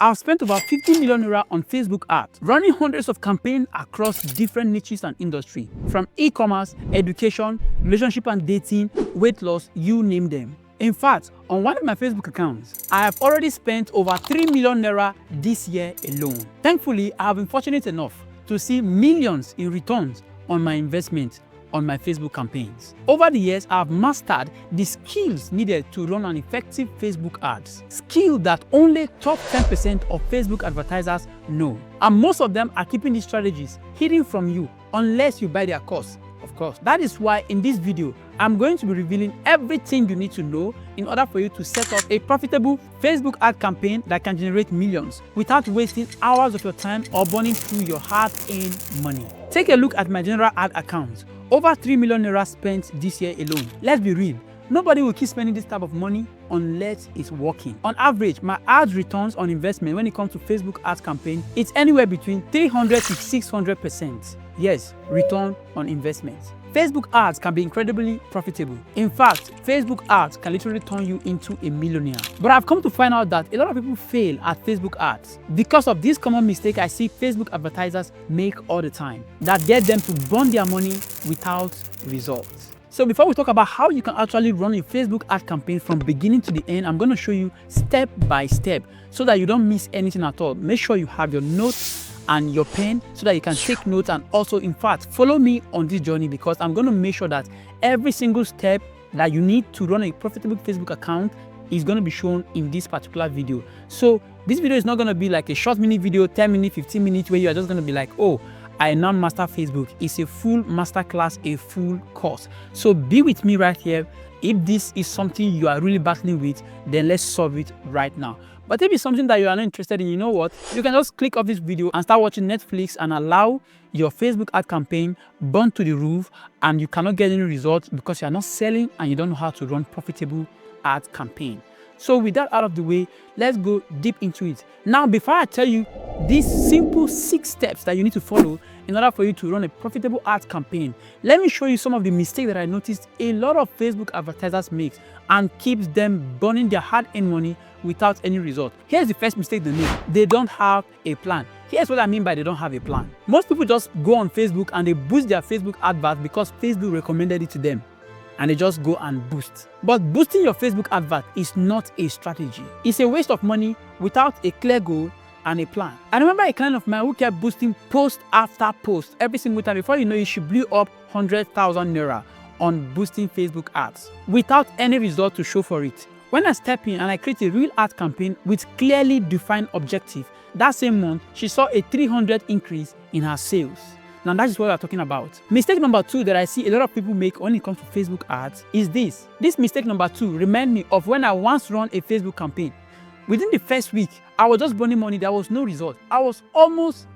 I've spent over 50 million naira on Facebook ads, running hundreds of campaigns across different niches and industry, from e-commerce, education, relationship and dating, weight loss, you name them. In fact, on one of my Facebook accounts, I have already spent over 3 million naira this year alone. Thankfully, I have been fortunate enough to see millions in returns on my investment on my Facebook campaigns. Over the years, I have mastered the skills needed to run an effective Facebook ads, skills that only top 10% of Facebook advertisers know. And most of them are keeping these strategies hidden from you unless you buy their course, of course. That is why in this video, I'm going to be revealing everything you need to know in order for you to set up a profitable Facebook ad campaign that can generate millions without wasting hours of your time or burning through your hard-earned money. Take a look at my general ad account. Over 3 million naira spent this year alone. Let's be real, nobody will keep spending this type of money unless it's working. On average, my ads returns on investment when it comes to Facebook ads campaign, it's anywhere between 300 to 600%. Yes, return on investment. Facebook ads can be incredibly profitable. In fact, Facebook ads can literally turn you into a millionaire. But I've come to find out that a lot of people fail at Facebook ads because of this common mistake I see Facebook advertisers make all the time that get them to burn their money without results. So before we talk about how you can actually run a Facebook ad campaign from beginning to the end, I'm going to show you step by step so that you don't miss anything at all. Make sure you have your notes and your pen so that you can take notes, and also in fact follow me on this journey because I'm going to make sure that every single step that you need to run a profitable Facebook account is going to be shown in this particular video. So this video is not going to be like a short mini video, 10 minutes, 15 minutes where you are just going to be like, oh, I now master Facebook. It's a full masterclass, a full course. So be with me right here. If this is something you are really battling with, then let's solve it right now. But if it's something that you are not interested in, you know what? You can just click off this video and start watching Netflix and allow your Facebook ad campaign burn to the roof, and you cannot get any results because you are not selling and you don't know how to run profitable ad campaign. So with that out of the way, let's go deep into it. Now, before I tell you these simple 6 steps that you need to follow in order for you to run a profitable ad campaign, let me show you some of the mistakes that I noticed a lot of Facebook advertisers make and keeps them burning their hard-earned money without any result. Here's the first mistake they make. They don't have a plan. Here's what I mean by they don't have a plan. Most people just go on Facebook and they boost their Facebook advert because Facebook recommended it to them, and they just go and boost. But boosting your Facebook advert is not a strategy. It's a waste of money without a clear goal and a plan. I remember a client of mine who kept boosting post after post every single time. Before you know it, she blew up 100,000 naira on boosting Facebook ads without any result to show for it. When I step in and I create a real ad campaign with clearly defined objective, that same month, she saw a 300 increase in her sales. Now that is what we're talking about. Mistake number 2 that I see a lot of people make when it comes to Facebook ads is this. This mistake number 2 reminds me of when I once ran a Facebook campaign. Within the first week, I was just burning money. There was no result. I was almost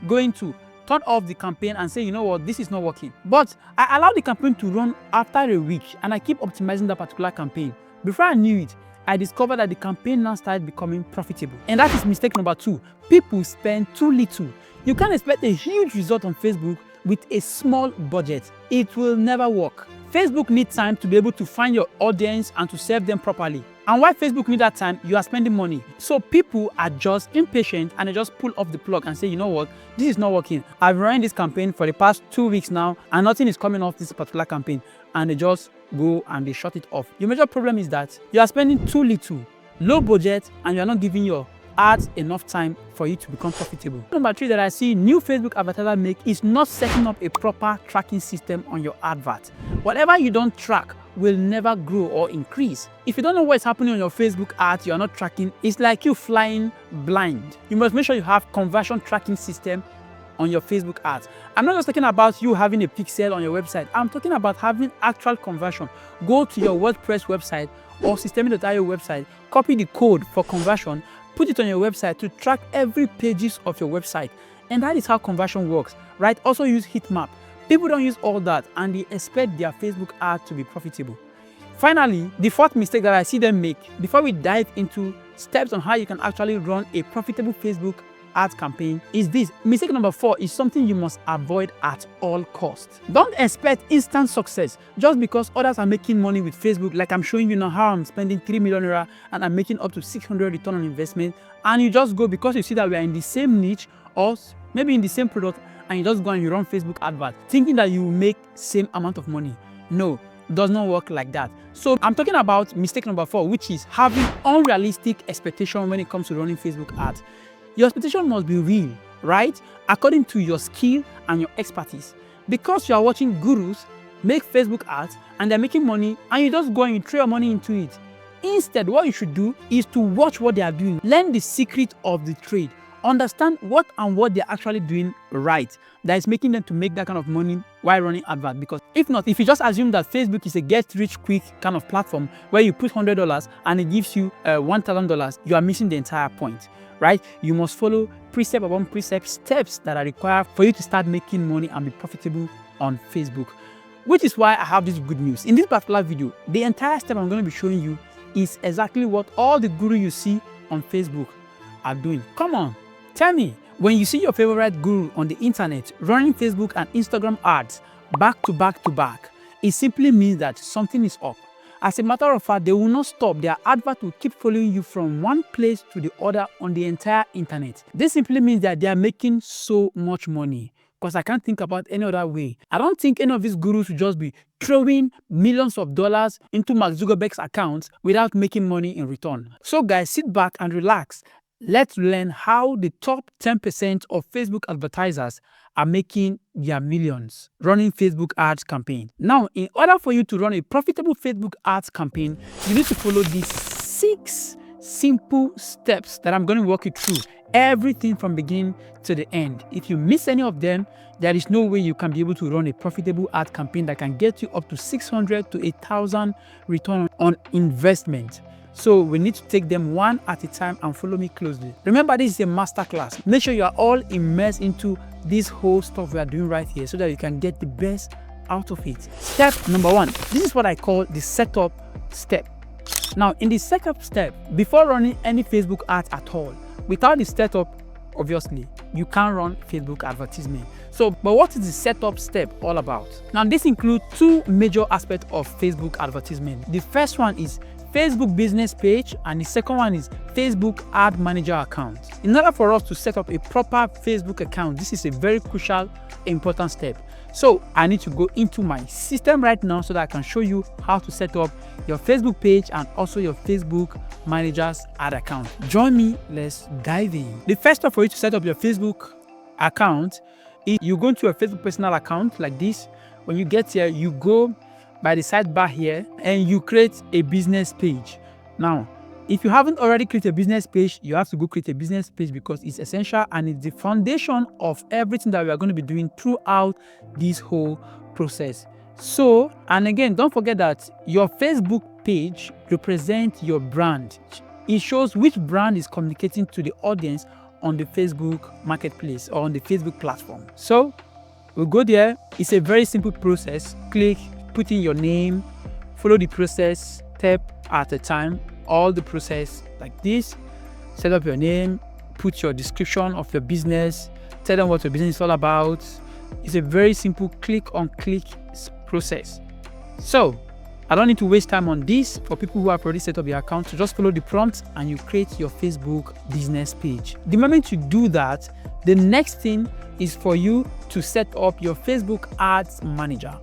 going to turn off the campaign and say, you know what, this is not working. But I allowed the campaign to run after a week and I keep optimizing that particular campaign. Before I knew it, I discovered that the campaign now started becoming profitable. And that is mistake number 2. People spend too little. You can't expect a huge result on Facebook with a small budget. It will never work. Facebook needs time to be able to find your audience and to serve them properly. And while Facebook needs that time, you are spending money. So people are just impatient and they just pull off the plug and say, you know what, this is not working. I've run this campaign for the past 2 weeks now and nothing is coming off this particular campaign. And they just go and they shut it off. Your major problem is that you are spending too little, low budget, and you are not giving your ads enough time for you to become profitable. Number 3 that I see new Facebook advertisers make is not setting up a proper tracking system on your advert. Whatever you don't track will never grow or increase. If you don't know what's happening on your Facebook ads, you are not tracking, it's like you flying blind. You must make sure you have conversion tracking system on your Facebook ads. I'm not just talking about you having a pixel on your website. I'm talking about having actual conversion. Go to your WordPress website or Systemi.io website, copy the code for conversion, put it on your website to track every pages of your website. And that is how conversion works, right? Also use heat map. People don't use all that and they expect their Facebook ad to be profitable. Finally, the 4th mistake that I see them make before we dive into steps on how you can actually run a profitable Facebook ad campaign is this. Mistake number 4 is something you must avoid at all costs. Don't expect instant success just because others are making money with Facebook. Like I'm showing you now how I'm spending 3 million naira and I'm making up to 600 return on investment, and you just go because you see that we are in the same niche or maybe in the same product, and you just go and you run Facebook advert thinking that you will make same amount of money. No, it does not work like that. So I'm talking about mistake number 4, which is having unrealistic expectation when it comes to running Facebook ads. Your expectation must be real, right? According to your skill and your expertise. Because you are watching gurus make Facebook ads and they're making money, and you just go and you throw your money into it. Instead, what you should do is to watch what they are doing. Learn the secret of the trade. Understand what they're actually doing right that is making them to make that kind of money while running advert. Because if not, if you just assume that Facebook is a get rich quick kind of platform where you put $100 and it gives you $1,000, you are missing the entire point, right? You must follow precept upon precept steps that are required for you to start making money and be profitable on Facebook. Which is why I have this good news. In this particular video, the entire step I'm going to be showing you is exactly what all the gurus you see on Facebook are doing. Come on. Tell me, when you see your favorite guru on the internet running Facebook and Instagram ads back to back to back, it simply means that something is up. As a matter of fact, they will not stop. Their advert will keep following you from one place to the other on the entire internet. This simply means that they are making so much money, because I can't think about any other way. I don't think any of these gurus will just be throwing millions of dollars into Mark Zuckerberg's account without making money in return. So guys, sit back and relax. Let's learn how the top 10% of Facebook advertisers are making their millions running Facebook ads campaign. Now, in order for you to run a profitable Facebook ads campaign, you need to follow these 6 simple steps that I'm going to walk you through. Everything from beginning to the end. If you miss any of them, there is no way you can be able to run a profitable ad campaign that can get you up to 600 to 1,000 return on investment. So we need to take them one at a time and follow me closely. Remember, this is a masterclass. Make sure you are all immersed into this whole stuff we are doing right here so that you can get the best out of it. Step number 1. This is what I call the setup step. Now, in the setup step, before running any Facebook ads at all, without the setup, obviously, you can't run Facebook advertisement. So, but what is the setup step all about? Now, this includes 2 major aspects of Facebook advertisement. The first one is Facebook business page, and the second one is Facebook ad manager account. In order for us to set up a proper Facebook account, this is a very crucial, important step. So I need to go into my system right now so that I can show you how to set up your Facebook page and also your Facebook manager's ad account. Join me, let's dive in. The first step for you to set up your Facebook account is you go into your Facebook personal account like this. When you get here, you go by the sidebar here and you create a business page. Now, if you haven't already created a business page, you have to go create a business page because it's essential and it's the foundation of everything that we are going to be doing throughout this whole process. So, and again, don't forget that your Facebook page represents your brand. It shows which brand is communicating to the audience on the Facebook marketplace or on the Facebook platform. So, we'll go there. It's a very simple process. Click, put in your name, follow the process step at a time, all the process like this. Set up your name, put your description of your business, tell them what your business is all about. It's a very simple click on click process. So I don't need to waste time on this. For people who have already set up your account, to just follow the prompt and you create your Facebook business page. The moment you do that, the next thing is for you to set up your Facebook ads manager.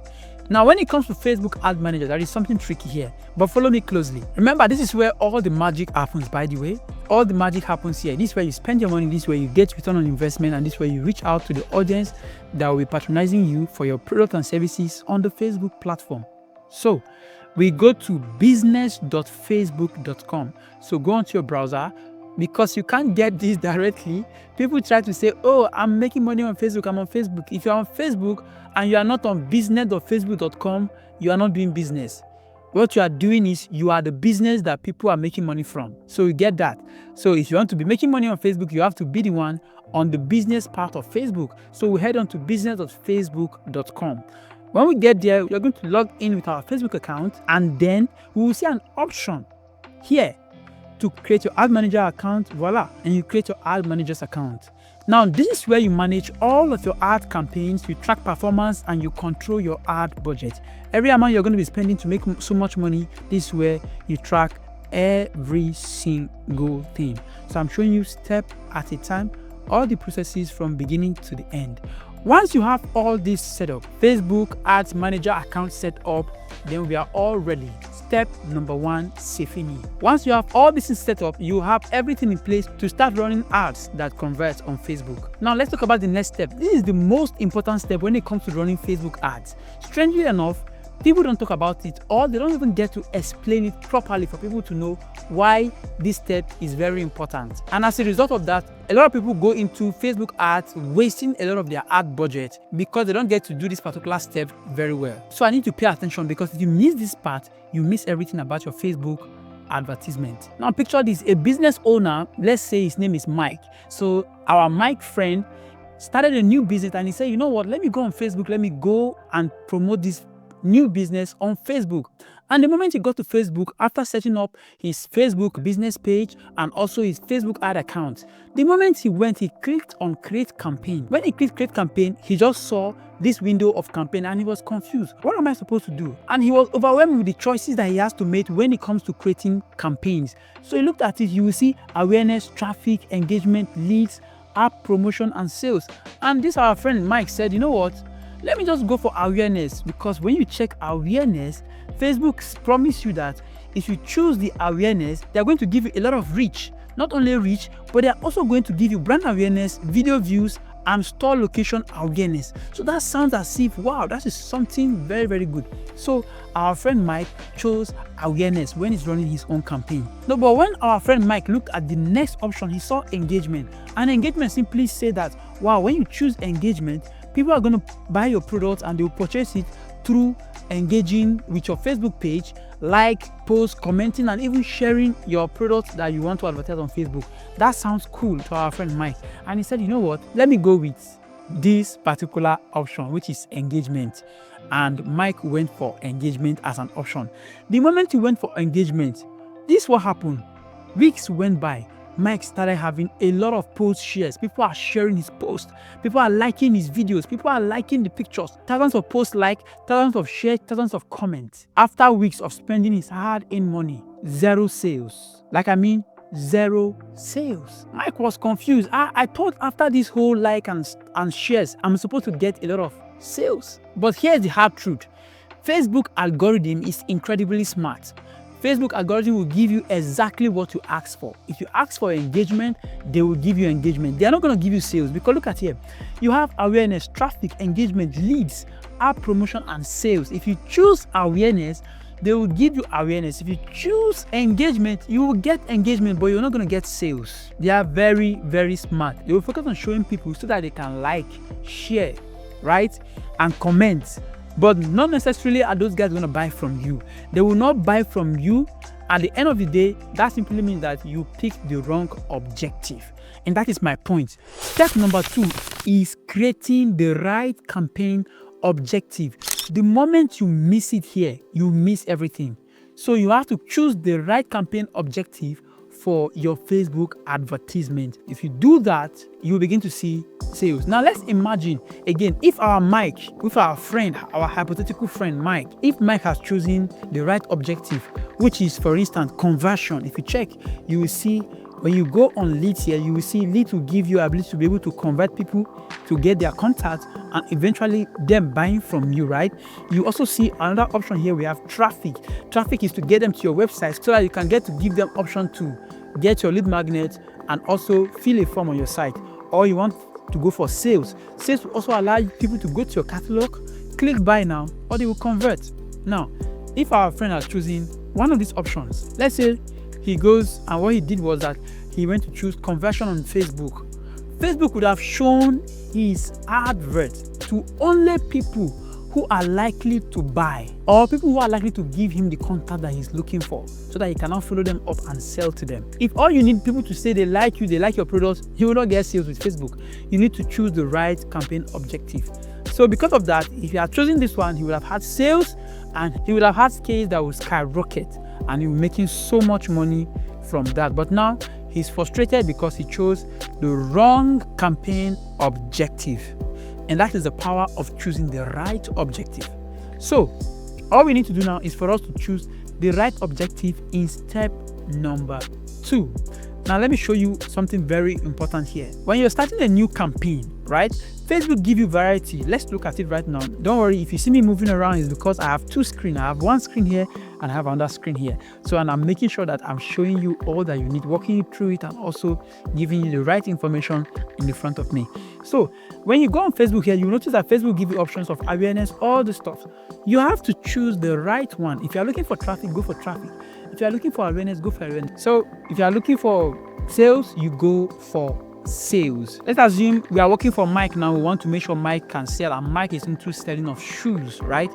Now, when it comes to Facebook Ad Manager, there is something tricky here, but follow me closely. Remember, this is where all the magic happens, by the way. All the magic happens here. This is where you spend your money, this is where you get return on investment, and this is where you reach out to the audience that will be patronizing you for your products and services on the Facebook platform. So, we go to business.facebook.com. So, go onto your browser. Because you can't get this directly. People try to say, oh, I'm making money on Facebook, I'm on Facebook. If you're on Facebook and you are not on business.facebook.com, you are not doing business. What you are doing is you are the business that people are making money from. So you get that. So if you want to be making money on Facebook, you have to be the one on the business part of Facebook. So we head on to business.facebook.com. When we get there, we are going to log in with our Facebook account, and then we will see an option here to create your ad manager account, voila, and you create your ad manager's account. Now, this is where you manage all of your ad campaigns, you track performance, and you control your ad budget. Every amount you're going to be spending to make so much money, this is where you track every single thing. So I'm showing you step at a time, all the processes from beginning to the end. Once you have all this set up, Facebook Ads Manager account set up, then we are all ready. Step number 1, saving. Once you have all this set up, you have everything in place to start running ads that convert on Facebook. Now let's talk about the next step. This is the most important step when it comes to running Facebook ads. Strangely enough, people don't talk about it, or they don't even get to explain it properly for people to know why this step is very important. And as a result of that, a lot of people go into Facebook ads wasting a lot of their ad budget because they don't get to do this particular step very well. So I need to pay attention, because if you miss this part, you miss everything about your Facebook advertisement. Now picture this, a business owner, let's say his name is Mike. So our Mike friend started a new business and he said, you know what, let me go on Facebook, let me go and promote this new business on Facebook. And the moment he got to Facebook, after setting up his Facebook business page and also his Facebook ad account, the moment he went, he clicked on create campaign. When he clicked create campaign, he just saw this window of campaign and he was confused. What am I supposed to do? And he was overwhelmed with the choices that he has to make when it comes to creating campaigns. So he looked at it, you will see awareness, traffic, engagement, leads, app promotion, and sales. And this our friend Mike said, you know what? Let me just go for awareness, because when you check awareness, Facebook promise you that if you choose the awareness, they're going to give you a lot of reach. Not only reach, but they're also going to give you brand awareness, video views, and store location awareness. So that sounds as if, wow, that is something very, very good. So our friend Mike chose awareness when he's running his own campaign. No, but when our friend Mike looked at the next option, he saw engagement. And engagement simply said that, wow, when you choose engagement, people are going to buy your product and they will purchase it through engaging with your Facebook page, like, post, commenting, and even sharing your product that you want to advertise on Facebook. That sounds cool to our friend Mike. And he said, you know what, let me go with this particular option, which is engagement. And Mike went for engagement as an option. The moment he went for engagement, this is what happened. Weeks went by. Mike started having a lot of post shares. People are sharing his post. People are liking his videos. People are liking the pictures. Thousands of posts like, thousands of shares, thousands of comments. After weeks of spending his hard-earned money, zero sales. Zero sales. Mike was confused. I thought after this whole like and shares, I'm supposed to get a lot of sales. But here's the hard truth. Facebook algorithm is incredibly smart. Facebook algorithm will give you exactly what you ask for. If you ask for engagement, they will give you engagement. They are not going to give you sales, because look at here. You have awareness, traffic, engagement, leads, app promotion, and sales. If you choose awareness, they will give you awareness. If you choose engagement, you will get engagement, but you're not going to get sales. They are very, very smart. They will focus on showing people so that they can like, share, right, and comment. But not necessarily are those guys going to buy from you. They will not buy from you. At the end of the day, that simply means that you picked the wrong objective. And that is my point. Step number 2 is creating the right campaign objective. The moment you miss it here, you miss everything. So you have to choose the right campaign objective for your Facebook advertisement. If you do that, you will begin to see sales. Now let's imagine again, if our Mike, with our friend, our hypothetical friend Mike, if Mike has chosen the right objective, which is, for instance, conversion. If you check, you will see when you go on leads here, you will see lead will give you ability to be able to convert people to get their contact and eventually them buying from you, right? You also see another option here. We have traffic. Traffic is to get them to your website so that you can get to give them option to get your lead magnet and also fill a form on your site. Or you want to go for sales. Sales will also allow people to go to your catalog, click buy now, or they will convert. Now, if our friend has chosen one of these options, let's say he goes and what he did was that he went to choose conversion on Facebook. Facebook would have shown his advert to only people who are likely to buy, or people who are likely to give him the contact that he's looking for, so that he cannot follow them up and sell to them. If all you need people to say they like you, they like your products, you will not get sales with Facebook. You need to choose the right campaign objective. So because of that, if you are choosing this one, he will have had sales and he will have had scales that will skyrocket, and you're making so much money from that. But now he's frustrated because he chose the wrong campaign objective. And that is the power of choosing the right objective. So all we need to do now is for us to choose the right objective in step number 2. Now let me show you something very important here. When you're starting a new campaign, right, Facebook give you variety. Let's look at it right now. Don't worry, if you see me moving around, it's because I have 2 screens. I have one screen here and I have another screen here. So, and I'm making sure that I'm showing you all that you need, walking you through it, and also giving you the right information in the front of me. So when you go on Facebook here, you notice that Facebook give you options of awareness, all the stuff. You have to choose the right one. If you're looking for traffic, go for traffic. If you're looking for awareness, go for awareness. So if you're looking for sales, you go for sales. Let's assume we are working for Mike now. We want to make sure Mike can sell, and Mike is into selling of shoes, right?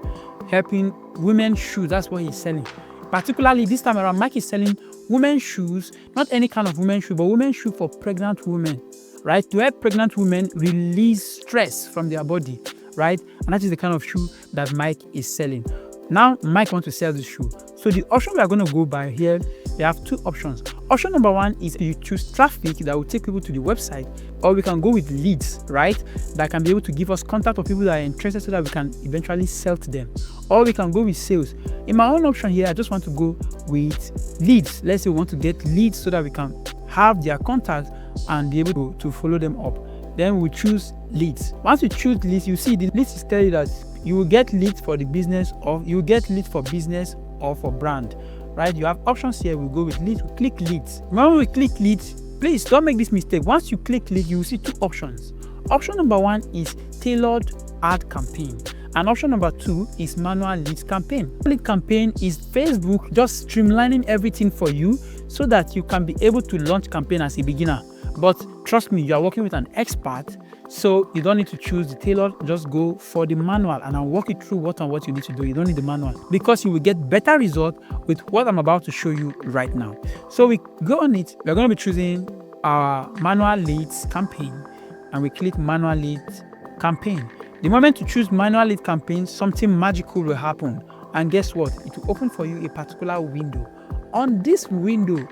Helping women's shoes. That's what he's selling. Particularly this time around, Mike is selling women's shoes, not any kind of women's shoe, but women's shoe for pregnant women, right? To help pregnant women release stress from their body, right? And that is the kind of shoe that Mike is selling. Now Mike wants to sell this shoe. So the option we are going to go by here, we have 2 options. Option number 1 is you choose traffic that will take people to the website, or we can go with leads, right? That can be able to give us contact of people that are interested so that we can eventually sell to them. Or we can go with sales. In my own option here, I just want to go with leads. Let's say we want to get leads so that we can have their contact and be able to follow them up. Then we choose leads. Once you choose leads, you see the leads is telling you that you will get leads for the business, or you will get leads for business or for brand, right? You have options here. We go with leads. We click leads. Remember, we click leads. Please don't make this mistake. Once you click leads, you will see 2 options. Option number 1 is tailored ad campaign, and option number 2 is manual leads campaign. Lead campaign is Facebook just streamlining everything for you so that you can be able to launch campaign as a beginner. But trust me, you are working with an expert, so you don't need to choose the tailored. Just go for the manual, and I'll walk you through what you need to do. You don't need the manual, because you will get better result with what I'm about to show you right now. So we go on it. We're going to be choosing our manual leads campaign, and we click manual leads campaign. The moment you choose manual lead campaign, something magical will happen, and guess what? It will open for you a particular window. On this window,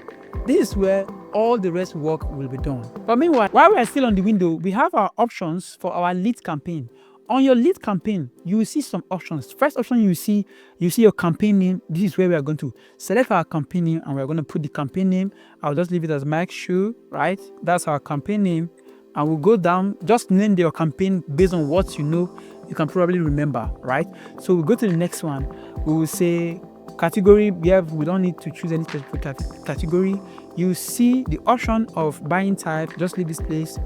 this is where all the rest work will be done. But meanwhile, while we are still on the window, we have our options for our lead campaign. On your lead campaign, you will see some options. First option you see your campaign name. This is where we are going to select our campaign name, and we're going to put the campaign name. I'll just leave it as Mike Shoe, right? That's our campaign name. And we'll go down, just name your campaign based on what you know you can probably remember, right? So we'll go to the next one. We will say category. We don't need to choose any specific category. You see the option of buying type. Just leave this place.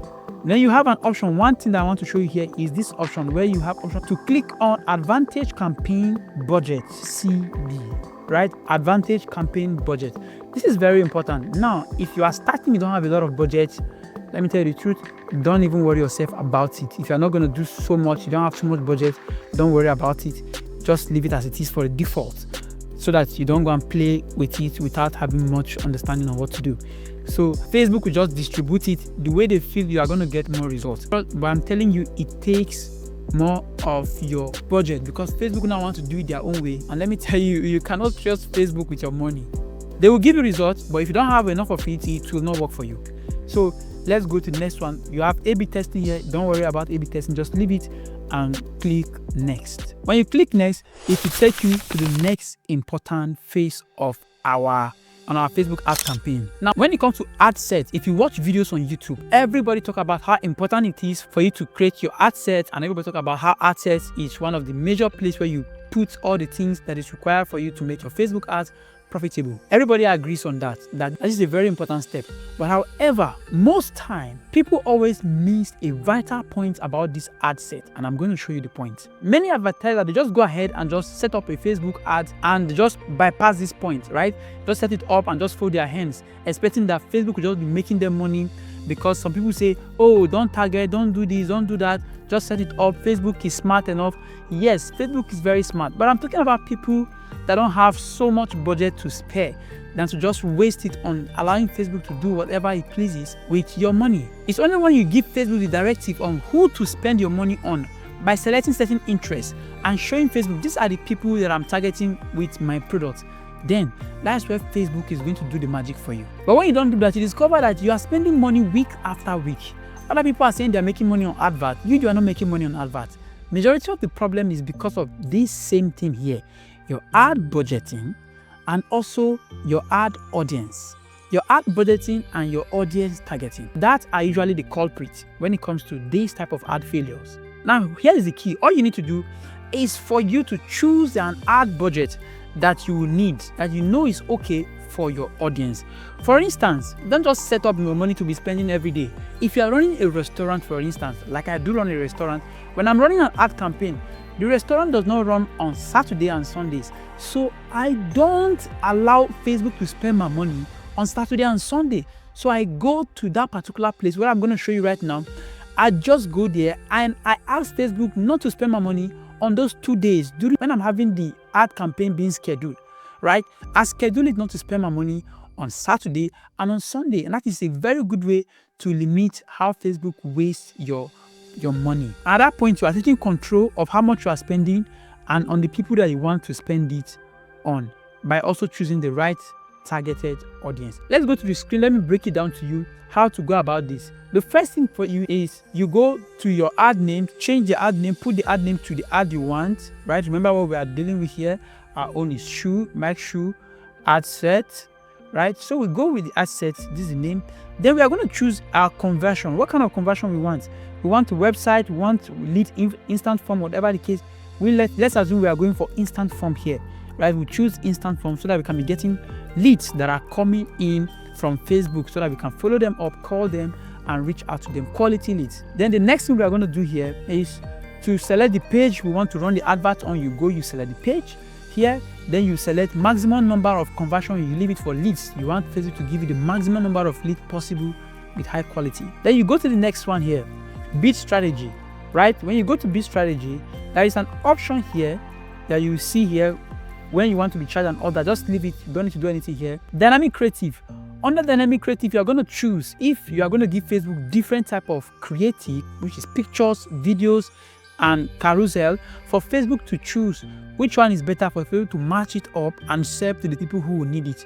Then you have an option. One thing that I want to show you here is this option where you have option to click on Advantage Campaign Budget, CB, right? Advantage Campaign Budget. This is very important. Now, if you are starting, you don't have a lot of budget, let me tell you the truth, don't even worry yourself about it. If you're not going to do so much, you don't have so much budget, don't worry about it. Just leave it as it is for the default, so that you don't go and play with it without having much understanding on what to do. So Facebook will just distribute it the way they feel you are going to get more results. But I'm telling you, it takes more of your budget, because Facebook now wants to do it their own way. And let me tell you, you cannot trust Facebook with your money. They will give you results, but if you don't have enough of it, it will not work for you. So let's go to the next one. You have A/B testing here. Don't worry about A/B testing. Just leave it and click next. When you click next, it will take you to the next important phase of our Facebook ad campaign. Now, when it comes to ad sets, if you watch videos on YouTube, everybody talk about how important it is for you to create your ad set, and everybody talk about how ad sets is one of the major places where you put all the things that is required for you to make your Facebook ads profitable. Everybody agrees on that is a very important step. But however, most time people always miss a vital point about this ad set, and I'm going to show you the point. Many advertisers, they just go ahead and just set up a Facebook ad and just bypass this point, right? Just set it up and just fold their hands, expecting that Facebook will just be making them money, because some people say, oh, don't target, don't do this, don't do that, just set it up. Facebook is smart enough. Yes, Facebook is very smart, but I'm talking about people that don't have so much budget to spare than to just waste it on allowing Facebook to do whatever it pleases with your money. It's only when you give Facebook the directive on who to spend your money on by selecting certain interests and showing Facebook, these are the people that I'm targeting with my product. then that's where Facebook is going to do the magic for you. But when you don't do that, you discover that you are spending money week after week. Other people are saying they're making money on advert. You are not making money on advert. Majority of the problem is because of this same thing here, your ad budgeting and also your ad audience. Your ad budgeting and your audience targeting. That are usually the culprits when it comes to these type of ad failures. Now, here is the key. All you need to do is for you to choose an ad budget that you will need, that you know is okay for your audience. For instance, don't just set up your money to be spending every day. If you are running a restaurant, for instance, like I do run a restaurant, when I'm running an ad campaign, the restaurant does not run on Saturday and Sundays. So I don't allow Facebook to spend my money on Saturday and Sunday. So I go to that particular place where I'm going to show you right now. I just go there and I ask Facebook not to spend my money on those 2 days during when I'm having the ad campaign being scheduled, right? I schedule it not to spend my money on Saturday and on Sunday. And that is a very good way to limit how Facebook wastes your money. At that point, you are taking control of how much you are spending and on the people that you want to spend it on by also choosing the right targeted audience. Let's go to the screen. Let me break it down to you how to go about this. The first thing for you is you go to your ad name, change the ad name, put the ad name to the ad you want, right? Remember what we are dealing with here. Our own is shoe, Mike shoe, ad set, right? So we go with the ad set. This is the name. Then we are going to choose our conversion. What kind of conversion we want? We want a website, we want lead instant form, whatever the case. Let's assume we are going for instant form here, right? We choose instant form so that we can be getting leads that are coming in from Facebook so that we can follow them up, call them, and reach out to them, quality leads. Then the next thing we are going to do here is to select the page we want to run the advert on. You select the page here, then you select maximum number of conversion. You leave it for leads. You want Facebook to give you the maximum number of leads possible with high quality. Then you go to the next one here, bid strategy, right? When you go to bid strategy, there is an option here that you see here when you want to be charged and order. Just leave it. You don't need to do anything here. Dynamic creative. Under dynamic creative, you are going to choose if you are going to give Facebook different type of creative, which is pictures, videos, and carousel, for Facebook to choose which one is better for Facebook to match it up and serve to the people who will need it.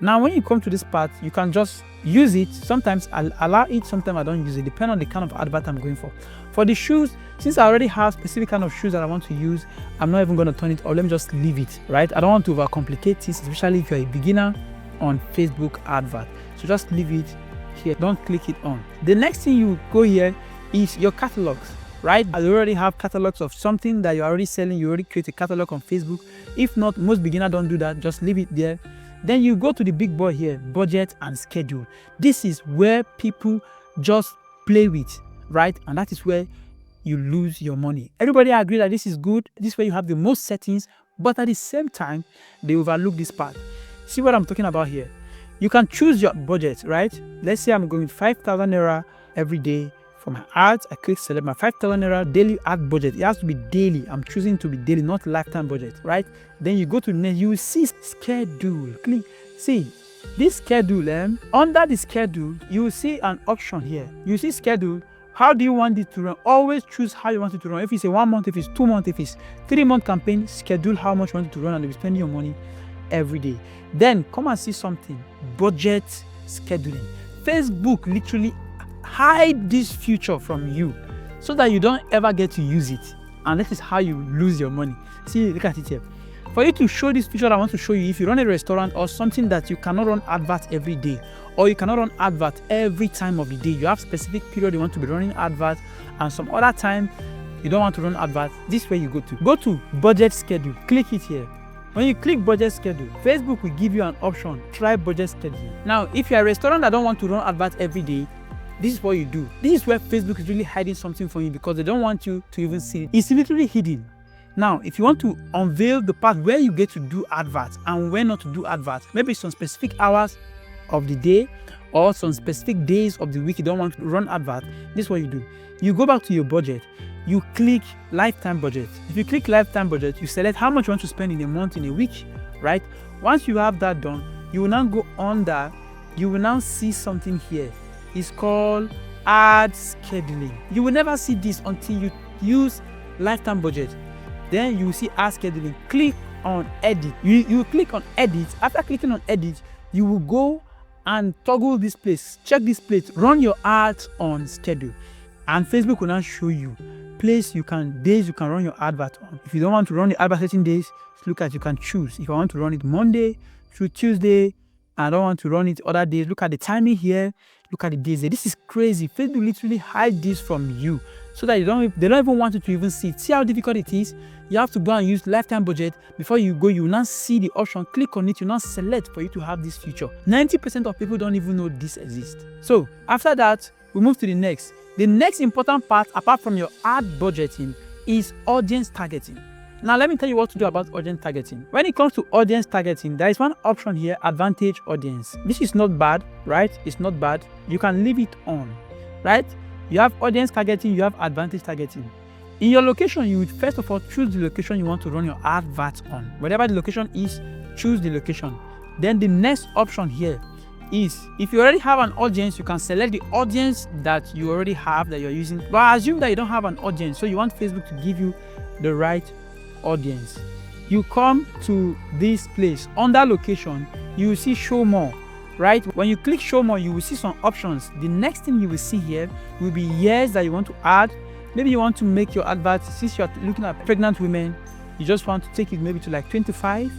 Now, when you come to this part, you can just use it. Sometimes I'll allow it, sometimes I don't use it, depending on the kind of advert I'm going for. For the shoes, since I already have specific kind of shoes that I want to use, I'm not even going to turn it off. Let me just leave it, right? I don't want to overcomplicate this, especially if you're a beginner on Facebook advert. So just leave it here. Don't click it on. The next thing you go here is your catalogs, right? I already have catalogs of something that you're already selling. You already create a catalog on Facebook. If not, most beginners don't do that. Just leave it there. Then you go to the big boy here, budget and schedule. This is where people just play with, right? And that is where you lose your money. Everybody agree that this is good. This is where you have the most settings, but at the same time, they overlook this part. See what I'm talking about here? You can choose your budget, right? Let's say I'm going 5,000 naira every day for my ads. I click select my 5,000 naira daily ad budget. It has to be daily. I'm choosing to be daily, not lifetime budget, right? Then you go to next, you will see schedule. Click, see this schedule. Under the schedule, you will see an option here. You see schedule. How do you want it to run? Always choose how you want it to run. If it's a 1 month, if it's 2 months, if it's 3 month campaign, schedule how much you want it to run and you'll be spending your money every day. Then come and see something, budget scheduling. Facebook literally hide this feature from you so that you don't ever get to use it, and this is how you lose your money. See, look at it here. For you to show this feature, I want to show you, if you run a restaurant or something that you cannot run adverts every day, or you cannot run adverts every time of the day, you have specific period you want to be running adverts and some other time you don't want to run adverts, this way you go to budget schedule. Click it here. When you click budget schedule, Facebook will give you an option, try budget schedule. Now, if you're a restaurant that don't want to run adverts every day, this is what you do. This is where Facebook is really hiding something from you because they don't want you to even see it. It's literally hidden. Now, if you want to unveil the part where you get to do adverts and where not to do adverts, maybe some specific hours of the day or some specific days of the week you don't want to run adverts, this is what you do. You go back to your budget. You click lifetime budget. If you click lifetime budget, you select how much you want to spend in a month, in a week, right? Once you have that done, you will now go under, you will now see something here. It's called ad scheduling. You will never see this until you use lifetime budget. Then you will see ad scheduling. Click on edit. You click on edit. After clicking on edit, you will go and toggle this place, check this place, run your ads on schedule, and Facebook will now show you days you can run your advert on. If you don't want to run the advert certain days, look at, you can choose. If I want to run it Monday through Tuesday, I don't want to run it other days, look at the timing here, look at the days. This is crazy. Facebook literally hide this from you so that they don't even want you to even see it. See how difficult it is? You have to go and use lifetime budget. Before you go, you will not see the option, click on it, you now select for you to have this feature. 90% of people don't even know this exists. So after that, we move to the next. The next important part, apart from your ad budgeting, is audience targeting. Now, let me tell you what to do about audience targeting. When it comes to audience targeting, there is one option here, advantage audience. This is not bad, right? It's not bad. You can leave it on, right? You have audience targeting, you have advantage targeting. In your location, you would first of all choose the location you want to run your advert on. Whatever the location is, choose the location. Then the next option here is, if you already have an audience, you can select the audience that you already have that you're using. But assume that you don't have an audience, so you want Facebook to give you the right audience. You come to this place. Under location, you will see show more, right? When you click show more, you will see some options. The next thing you will see here will be years that you want to add. Maybe you want to make your advert, since you're looking at pregnant women, you just want to take it maybe to like 25,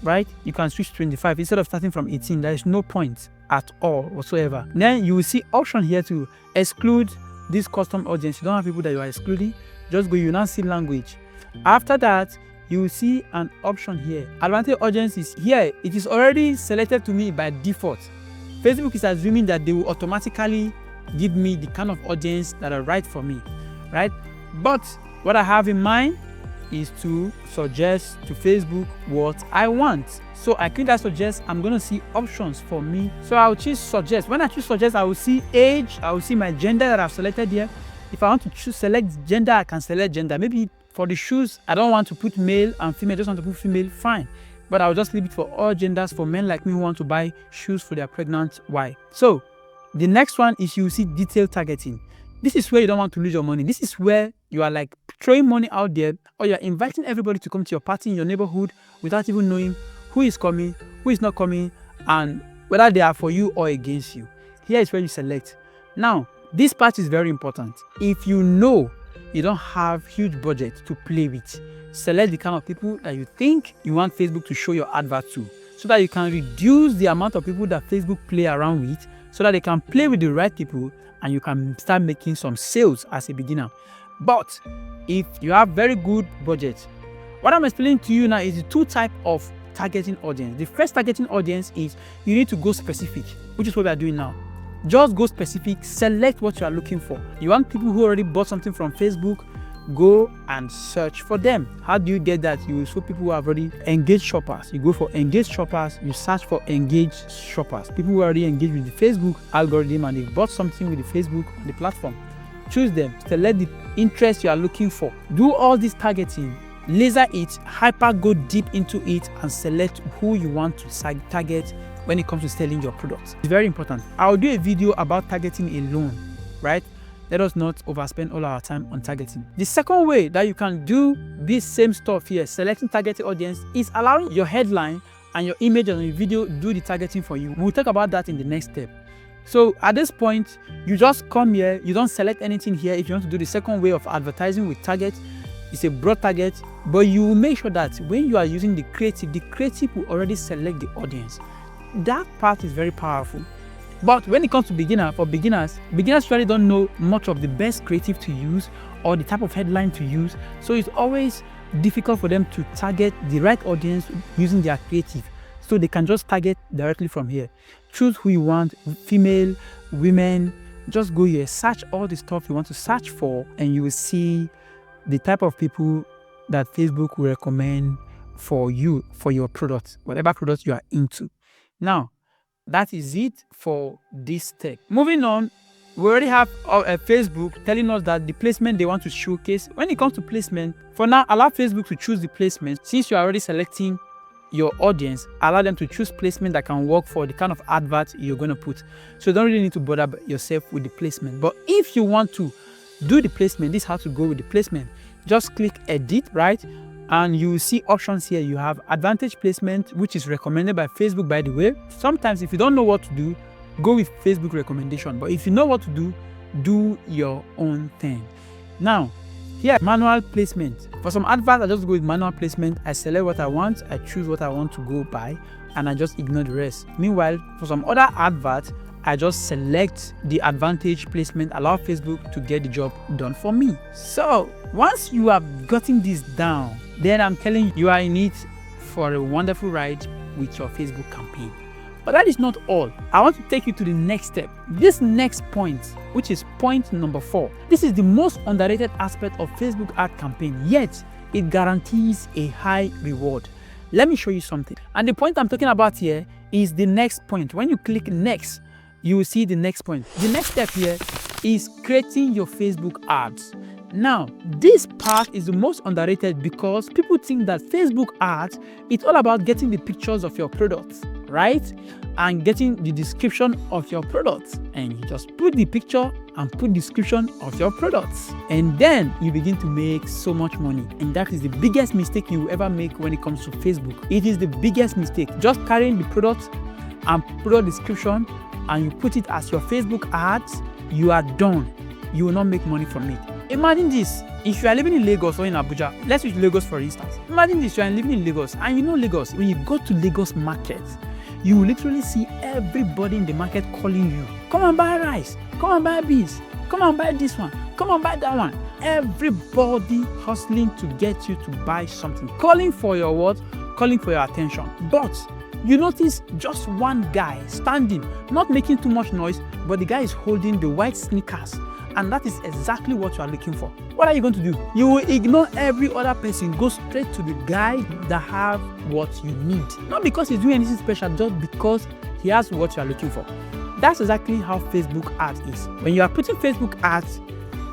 right? You can switch to 25 instead of starting from 18. There is no point at all whatsoever. Then you will see option here to exclude this custom audience. You don't have people that you are excluding. Just go, you now see language. After that, you will see an option here. Advantage audience is here. It is already selected to me by default. Facebook is assuming that they will automatically give me the kind of audience that are right for me, right? But what I have in mind is to suggest to Facebook what I want. So I click that suggest, I'm going to see options for me. So I'll choose suggest. When I choose suggest, I will see age, I will see my gender that I've selected here. If I want to select gender, I can select gender. Maybe for the shoes, I don't want to put male and female, I just want to put female, fine. But I'll just leave it for all genders, for men like me who want to buy shoes for their pregnant wife. So the next one is you see detailed targeting. This is where you don't want to lose your money. This is where you are like throwing money out there, or you're inviting everybody to come to your party in your neighborhood without even knowing who is coming, who is not coming, and whether they are for you or against you. Here is where you select. Now, this part is very important. If you know you don't have huge budget to play with, select the kind of people that you think you want Facebook to show your advert to, so that you can reduce the amount of people that Facebook play around with, so that they can play with the right people and you can start making some sales as a beginner. But if you have very good budget, what I'm explaining to you now is the two types of targeting audience. The first targeting audience is you need to go specific, which is what we are doing now. Just go specific, select what you are looking for. You want people who already bought something from Facebook, go and search for them. How do you get that? You will show people who have already engaged shoppers. You go for engaged shoppers, you search for engaged shoppers. People who are already engaged with the Facebook algorithm and they bought something with the Facebook on the platform. Choose them, select the interest you are looking for. Do all this targeting, laser it, hyper go deep into it and select who you want to target when it comes to selling your products. It's very important. I'll do a video about targeting alone, right? Let us not overspend all our time on targeting. The second way that you can do this same stuff here, selecting targeted audience, is allowing your headline and your image on your video do the targeting for you. We'll talk about that in the next step. So at this point, you just come here, you don't select anything here. If you want to do the second way of advertising with target, it's a broad target, but you will make sure that when you are using the creative will already select the audience. That part is very powerful. But when it comes to beginners really don't know much of the best creative to use or the type of headline to use. So it's always difficult for them to target the right audience using their creative. So they can just target directly from here. Choose who you want, female, women. Just go here, search all the stuff you want to search for, and you will see the type of people that Facebook will recommend for you, for your product, whatever product you are into. Now, that is it for this step. Moving on, we already have Facebook telling us that the placement they want to showcase. When it comes to placement, for now, allow Facebook to choose the placement. Since you are already selecting your audience, allow them to choose placement that can work for the kind of advert you're going to put. So you don't really need to bother yourself with the placement. But if you want to do the placement, this is how to go with the placement. Just click edit, right? and you will see options here. You have advantage placement, which is recommended by Facebook, by the way. Sometimes if you don't know what to do, go with Facebook recommendation. But if you know what to do, do your own thing. Now, here, manual placement. For some adverts, I just go with manual placement. I select what I want, I choose what I want to go by, and I just ignore the rest. Meanwhile, for some other adverts, I just select the advantage placement, allow Facebook to get the job done for me. So once you have gotten this down, then I'm telling you, you are in it for a wonderful ride with your Facebook campaign. But that is not all. I want to take you to the next step. This next point, which is point number 4. This is the most underrated aspect of Facebook ad campaign, yet it guarantees a high reward. Let me show you something. And the point I'm talking about here is the next point. When you click next, you will see the next point. The next step here is creating your Facebook ads. Now, this part is the most underrated because people think that Facebook ads, it's all about getting the pictures of your products, right? And getting the description of your products. And you just put the picture and put description of your products. And then you begin to make so much money. And that is the biggest mistake you will ever make when it comes to Facebook. It is the biggest mistake. Just carrying the product and product description and you put it as your Facebook ads, you are done. You will not make money from it. Imagine this. If you are living in Lagos or in Abuja, let's use Lagos for instance. Imagine this, you are living in Lagos, and you know Lagos, when you go to Lagos market, you will literally see everybody in the market calling you. Come and buy rice, come and buy beans, come and buy this one, come and buy that one. Everybody hustling to get you to buy something. Calling for your what? Calling for your attention. But you notice just one guy standing, not making too much noise, but the guy is holding the white sneakers. And that is exactly what you are looking for. What are you going to do? You will ignore every other person, go straight to the guy that have what you need. Not because he's doing anything special, just because he has what you are looking for. That's exactly how Facebook ads is. When you are putting Facebook ads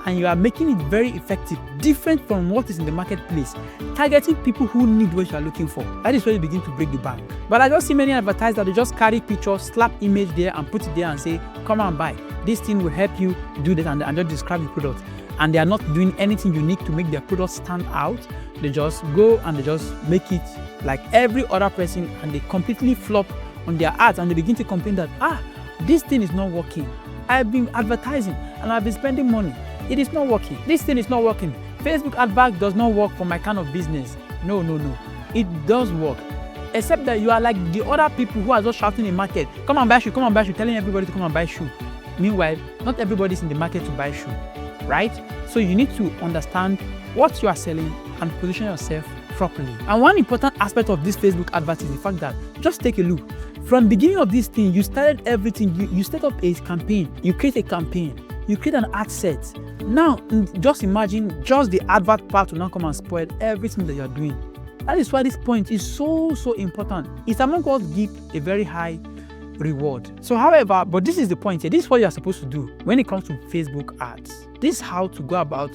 and you are making it very effective, different from what is in the marketplace, targeting people who need what you are looking for, that is where you begin to break the bank. But I just see many advertisers that they just carry pictures, slap image there and put it there and say, come and buy. This thing will help you do that, and just describe the product. And they are not doing anything unique to make their product stand out. They just go and they just make it like every other person, and they completely flop on their ads, and they begin to complain that, this thing is not working. I've been advertising and I've been spending money. It is not working. This thing is not working. Facebook advert does not work for my kind of business. No. It does work. Except that you are like the other people who are just shouting in the market, come and buy shoe, telling everybody to come and buy shoe. Meanwhile, not everybody is in the market to buy shoe, right? So you need to understand what you are selling and position yourself properly. And one important aspect of this Facebook advert is the fact that, just take a look. From the beginning of this thing, you started everything. You set up a campaign. You create a campaign. You create an ad set. Now, just imagine just the advert part will now come and spoil everything that you are doing. That is why this point is so important. It's among what give a very high reward. So however, but this is the point here. This is what you are supposed to do when it comes to Facebook ads. This is how to go about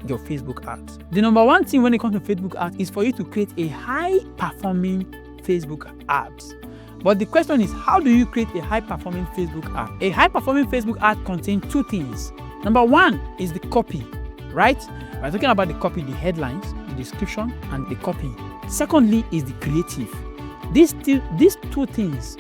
your Facebook ads. The number one thing when it comes to Facebook ads is for you to create a high performing Facebook ads. But the question is, how do you create a high performing Facebook ad? A high performing Facebook ad contains two things. Number one is the copy, right? We're talking about the copy, the headlines, the description, and the copy. Secondly is the creative. These two things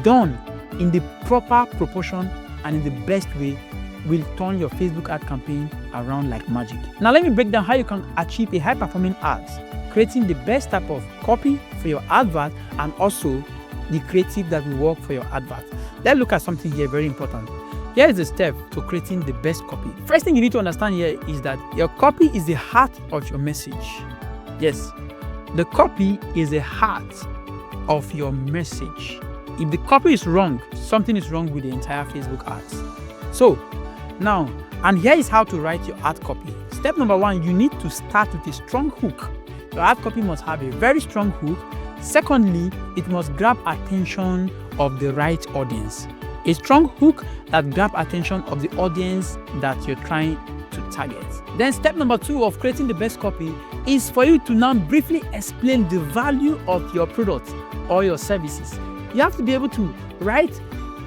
done in the proper proportion and in the best way will turn your Facebook ad campaign around like magic. Now let me break down how you can achieve a high performing ads, creating the best type of copy for your advert and also the creative that will work for your advert. Let's look at something here very important. Here is the step to creating the best copy. First thing you need to understand here is that your copy is the heart of your message. Yes, the copy is the heart of your message. If the copy is wrong, something is wrong with the entire Facebook ads. So now, and here is how to write your ad copy. Step number one, you need to start with a strong hook. Your ad copy must have a very strong hook. Secondly, it must grab attention of the right audience. A strong hook that grabs attention of the audience that you're trying to target. Then step number two of creating the best copy is for you to now briefly explain the value of your product or your services. You have to be able to write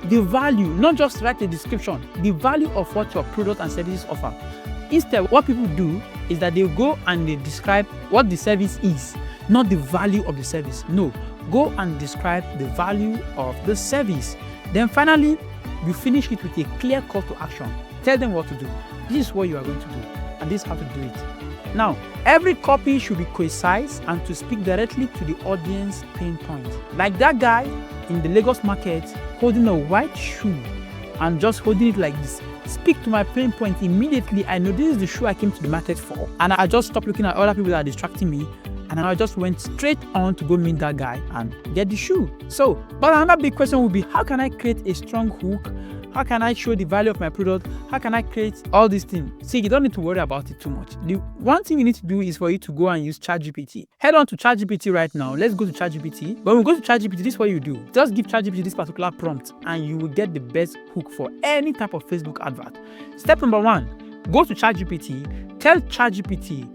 the value, not just write the description, the value of what your product and services offer. Instead, what people do is that they go and they describe what the service is, not the value of the service. No, go and describe the value of the service. Then finally, you finish it with a clear call to action. Tell them what to do. This is what you are going to do, and this is how to do it. Now, every copy should be concise and to speak directly to the audience pain point. Like that guy in the Lagos market holding a white shoe and just holding it like this. Speak to my pain point immediately. I know this is the shoe I came to the market for. And I just stopped looking at other people that are distracting me. And I just went straight on to go meet that guy and get the shoe. So, but another big question would be, how can I create a strong hook? How can I show the value of my product? How can I create all these things? See, you don't need to worry about it too much. The one thing you need to do is for you to go and use ChatGPT. Head on to ChatGPT right now. Let's go to ChatGPT. When we go to ChatGPT, this is what you do. Just give ChatGPT this particular prompt and you will get the best hook for any type of Facebook advert. Step number 1, go to ChatGPT. Tell ChatGPT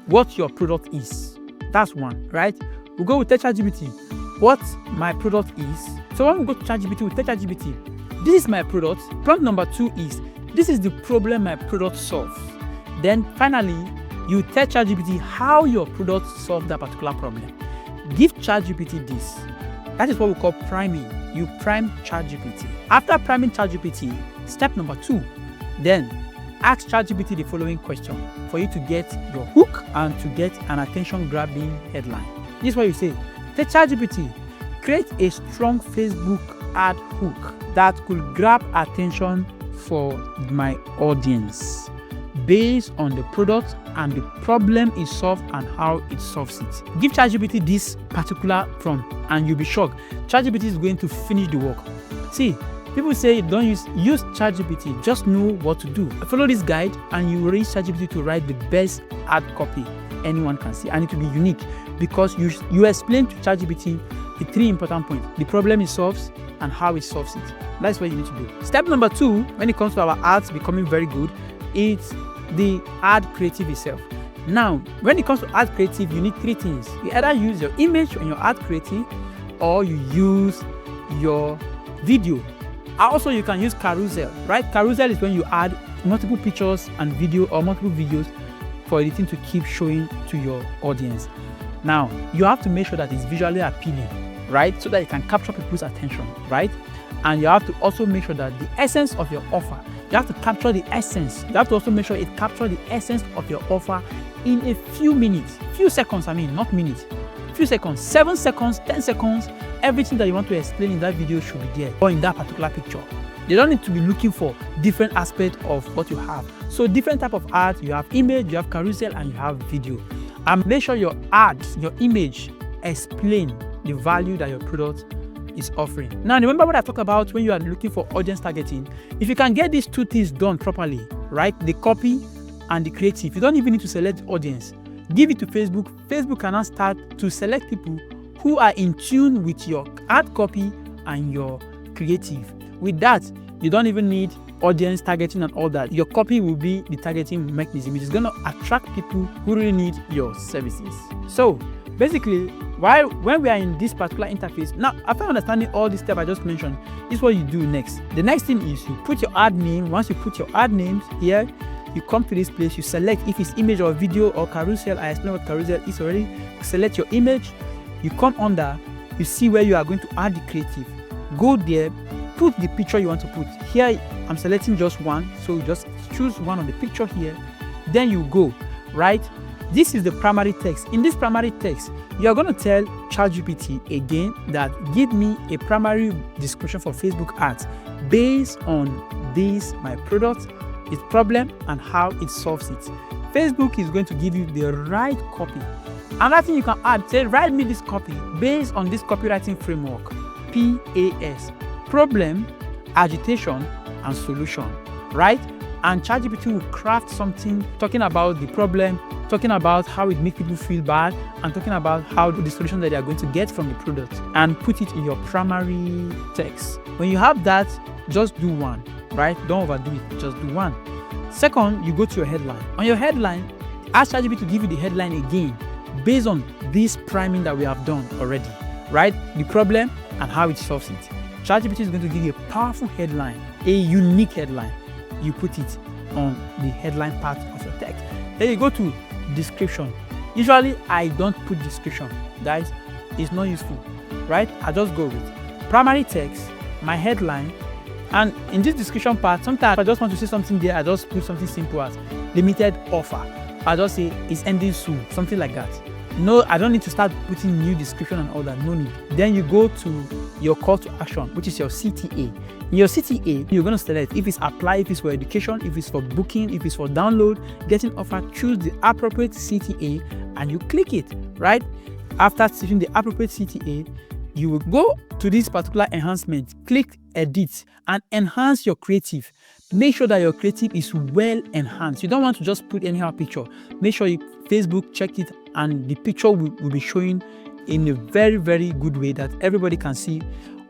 what your product is. That's one, right? We'll go with ChatGPT what my product is. So when we go to ChatGPT, we tell ChatGPT, this is my product. Prompt number 2 is, this is the problem my product solves. Then finally, you tell ChatGPT how your product solves that particular problem. Give ChatGPT this. That is what we call priming. You prime ChatGPT. After priming ChatGPT, step number 2, then ask ChatGPT the following question for you to get your hook and to get an attention-grabbing headline. This is what you say. Tell ChatGPT, create a strong Facebook ad hook that could grab attention for my audience based on the product and the problem it solves and how it solves it. Give ChatGPT this particular prompt and you'll be shocked. ChatGPT is going to finish the work. See, people say don't use ChatGPT, just know what to do. Follow this guide and you will use ChatGPT to write the best ad copy anyone can see, and it will be unique because you explain to ChatGPT the 3 important points: the problem it solves and how it solves it. That's what you need to do. Step number 2, when it comes to our ads becoming very good, it's the ad creative itself. Now, when it comes to ad creative, you need 3 things. You either use your image on your ad creative or you use your video. Also, you can use carousel, right? Carousel is when you add multiple pictures and video or multiple videos for the thing to keep showing to your audience. Now, you have to make sure that it's visually appealing, right? So that it can capture people's attention, right? And you have to also make sure that the essence of your offer, you have to capture the essence. You have to also make sure it captures the essence of your offer in a few minutes, few seconds, not minutes, few seconds, 7 seconds, 10 seconds. Everything that you want to explain in that video should be there or in that particular picture. They don't need to be looking for different aspects of what you have. So different type of ads, you have image, you have carousel, and you have video. And make sure your ads, your image, explain the value that your product is offering. Now, remember what I talked about when you are looking for audience targeting. If you can get these 2 things done properly, right? The copy and the creative, you don't even need to select the audience. Give it to Facebook. Facebook can now start to select people who are in tune with your ad copy and your creative. With that, you don't even need audience targeting and all that. Your copy will be the targeting mechanism, which is going to attract people who really need your services. So basically, when we are in this particular interface, now after understanding all these steps I just mentioned, this is what you do next. The next thing is you put your ad name. Once you put your ad names here, you come to this place, you select if it's image or video or carousel. I explained what carousel is already. Select your image, you come under, you see where you are going to add the creative. Go there, put the picture you want to put. Here I'm selecting just one, so just choose one of the picture here. Then you go, right? This is the primary text. In this primary text, you are going to tell ChatGPT again that give me a primary description for Facebook ads based on this, my product, its problem, and how it solves it. Facebook is going to give you the right copy. Another thing you can add, say, write me this copy based on this copywriting framework, PAS, problem, agitation, and solution, right? And ChatGPT will craft something talking about the problem, talking about how it makes people feel bad, and talking about how the solution that they are going to get from the product, and put it in your primary text. When you have that, just do one, right? Don't overdo it, just do one. Second, you go to your headline. On your headline, ask ChatGPT to give you the headline again based on this priming that we have done already, right? The problem and how it solves it. ChatGPT is going to give you a powerful headline, a unique headline. You put it on the headline part of your text. Then you go to description. Usually I don't put description, guys. It's not useful, right? I just go with primary text, my headline, and in this description part, sometimes I just want to say something there, I just put something simple as limited offer. I just say it's ending soon, something like that. No, I don't need to start putting new description and all that, no need. Then you go to your call to action, which is your CTA. In your CTA, you're going to select if it's apply, if it's for education, if it's for booking, if it's for download, getting offer, choose the appropriate CTA and you click it, right? After choosing the appropriate CTA, you will go to this particular enhancement, click edit and enhance your creative. Make sure that your creative is well enhanced. You don't want to just put anyhow picture. Make sure Facebook check it and the picture will be showing in a very, very good way that everybody can see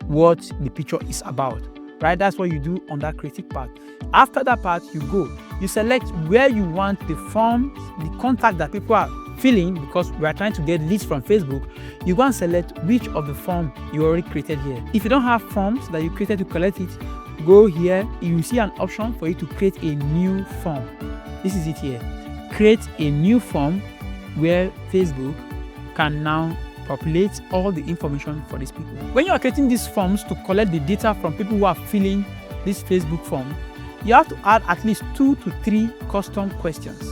what the picture is about, right? That's what you do on that creative part. After that part, you select where you want the forms, the contact that people are filling, because we are trying to get leads from Facebook. You go and select which of the form you already created here. If you don't have forms that you created to collect it, go here. You see an option for you to create a new form. This is it here. Create a new form where Facebook can now populate all the information for these people. When you are creating these forms to collect the data from people who are filling this Facebook form, you have to add at least 2 to 3 custom questions.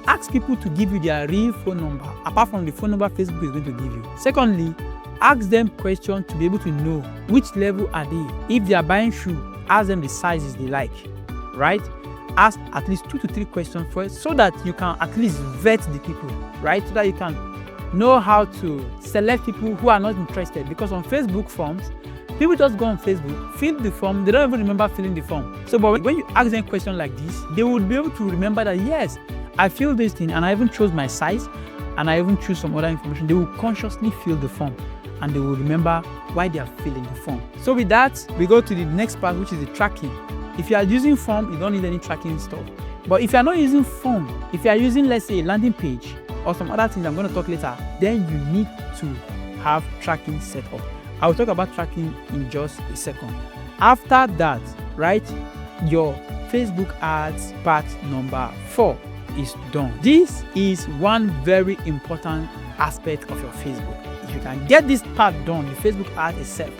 Ask people to give you their real phone number, apart from the phone number Facebook is going to give you. Secondly, ask them questions to be able to know which level are they. If they are buying shoe, ask them the sizes they like, right? Ask at least 2 to 3 questions first so that you can at least vet the people, right? So that you can know how to select people who are not interested. Because on Facebook forms, people just go on Facebook, fill the form, they don't even remember filling the form. So but when you ask them a question like this, they would be able to remember that yes, I filled this thing and I even chose my size and I even choose some other information. They will consciously fill the form and they will remember why they are filling the form. So with that, we go to the next part, which is the tracking. If you are using form, you don't need any tracking stuff. But if you are not using form, if you are using, let's say, a landing page or some other things I'm going to talk later, then you need to have tracking set up. I will talk about tracking in just a second. After that, right, your Facebook ads part number 4 is done. This is one very important aspect of your Facebook. If you can get this part done, the Facebook ad itself,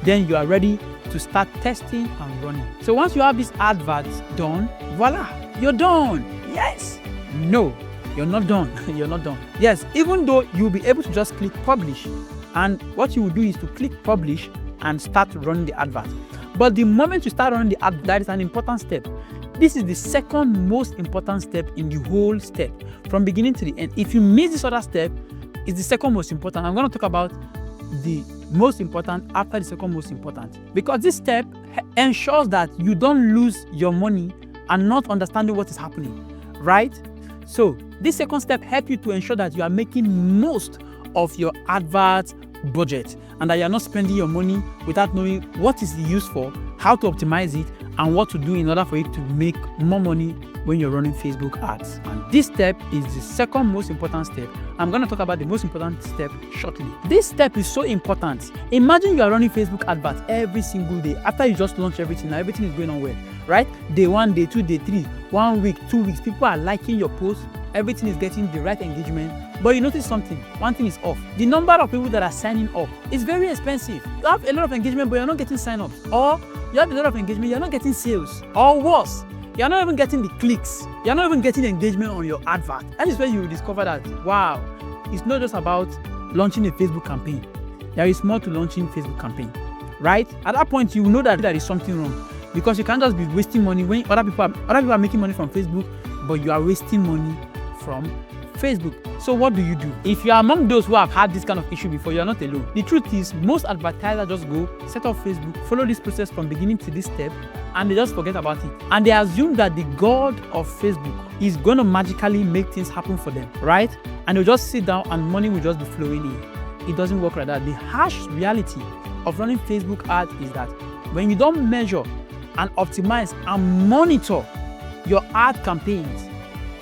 then you are ready to start testing and running. So once you have this advert done, voila, you're done. Yes. No, you're not done. You're not done. Yes, even though you'll be able to just click publish, and what you will do is to click publish and start running the advert. But the moment you start running the advert, that is an important step. This is the second most important step in the whole step, from beginning to the end. If you miss this other step, it's the second most important. I'm going to talk about the most important after the second most important, because this step ensures that you don't lose your money and not understanding what is happening, right? So this second step helps you to ensure that you are making most of your advert budget and that you are not spending your money without knowing what is the use for, how to optimize it, and what to do in order for you to make more money when you're running Facebook ads. And this step is the second most important step. I'm going to talk about the most important step shortly. This step is so important. Imagine you are running Facebook adverts every single day. After you just launch everything, now everything is going on well, right? Day 1, day 2, day 3, 1 week, 2 weeks, people are liking your posts. Everything is getting the right engagement. But you notice something, one thing is off. The number of people that are signing up is very expensive. You have a lot of engagement, but you're not getting sign-ups. Or you have a lot of engagement, you're not getting sales. Or worse, you're not even getting the clicks. You're not even getting engagement on your advert. That is where you will discover that, wow, it's not just about launching a Facebook campaign. There is more to launching Facebook campaign, right? At that point, you will know that there is something wrong, because you can't just be wasting money when other people are making money from Facebook, but you are wasting money from Facebook. So what do? If you are among those who have had this kind of issue before, you are not alone. The truth is, most advertisers just go set up Facebook, follow this process from beginning to this step, and they just forget about it. And they assume that the God of Facebook is going to magically make things happen for them, right? And they'll just sit down and money will just be flowing in. It doesn't work like that. The harsh reality of running Facebook ads is that when you don't measure and optimize and monitor your ad campaigns,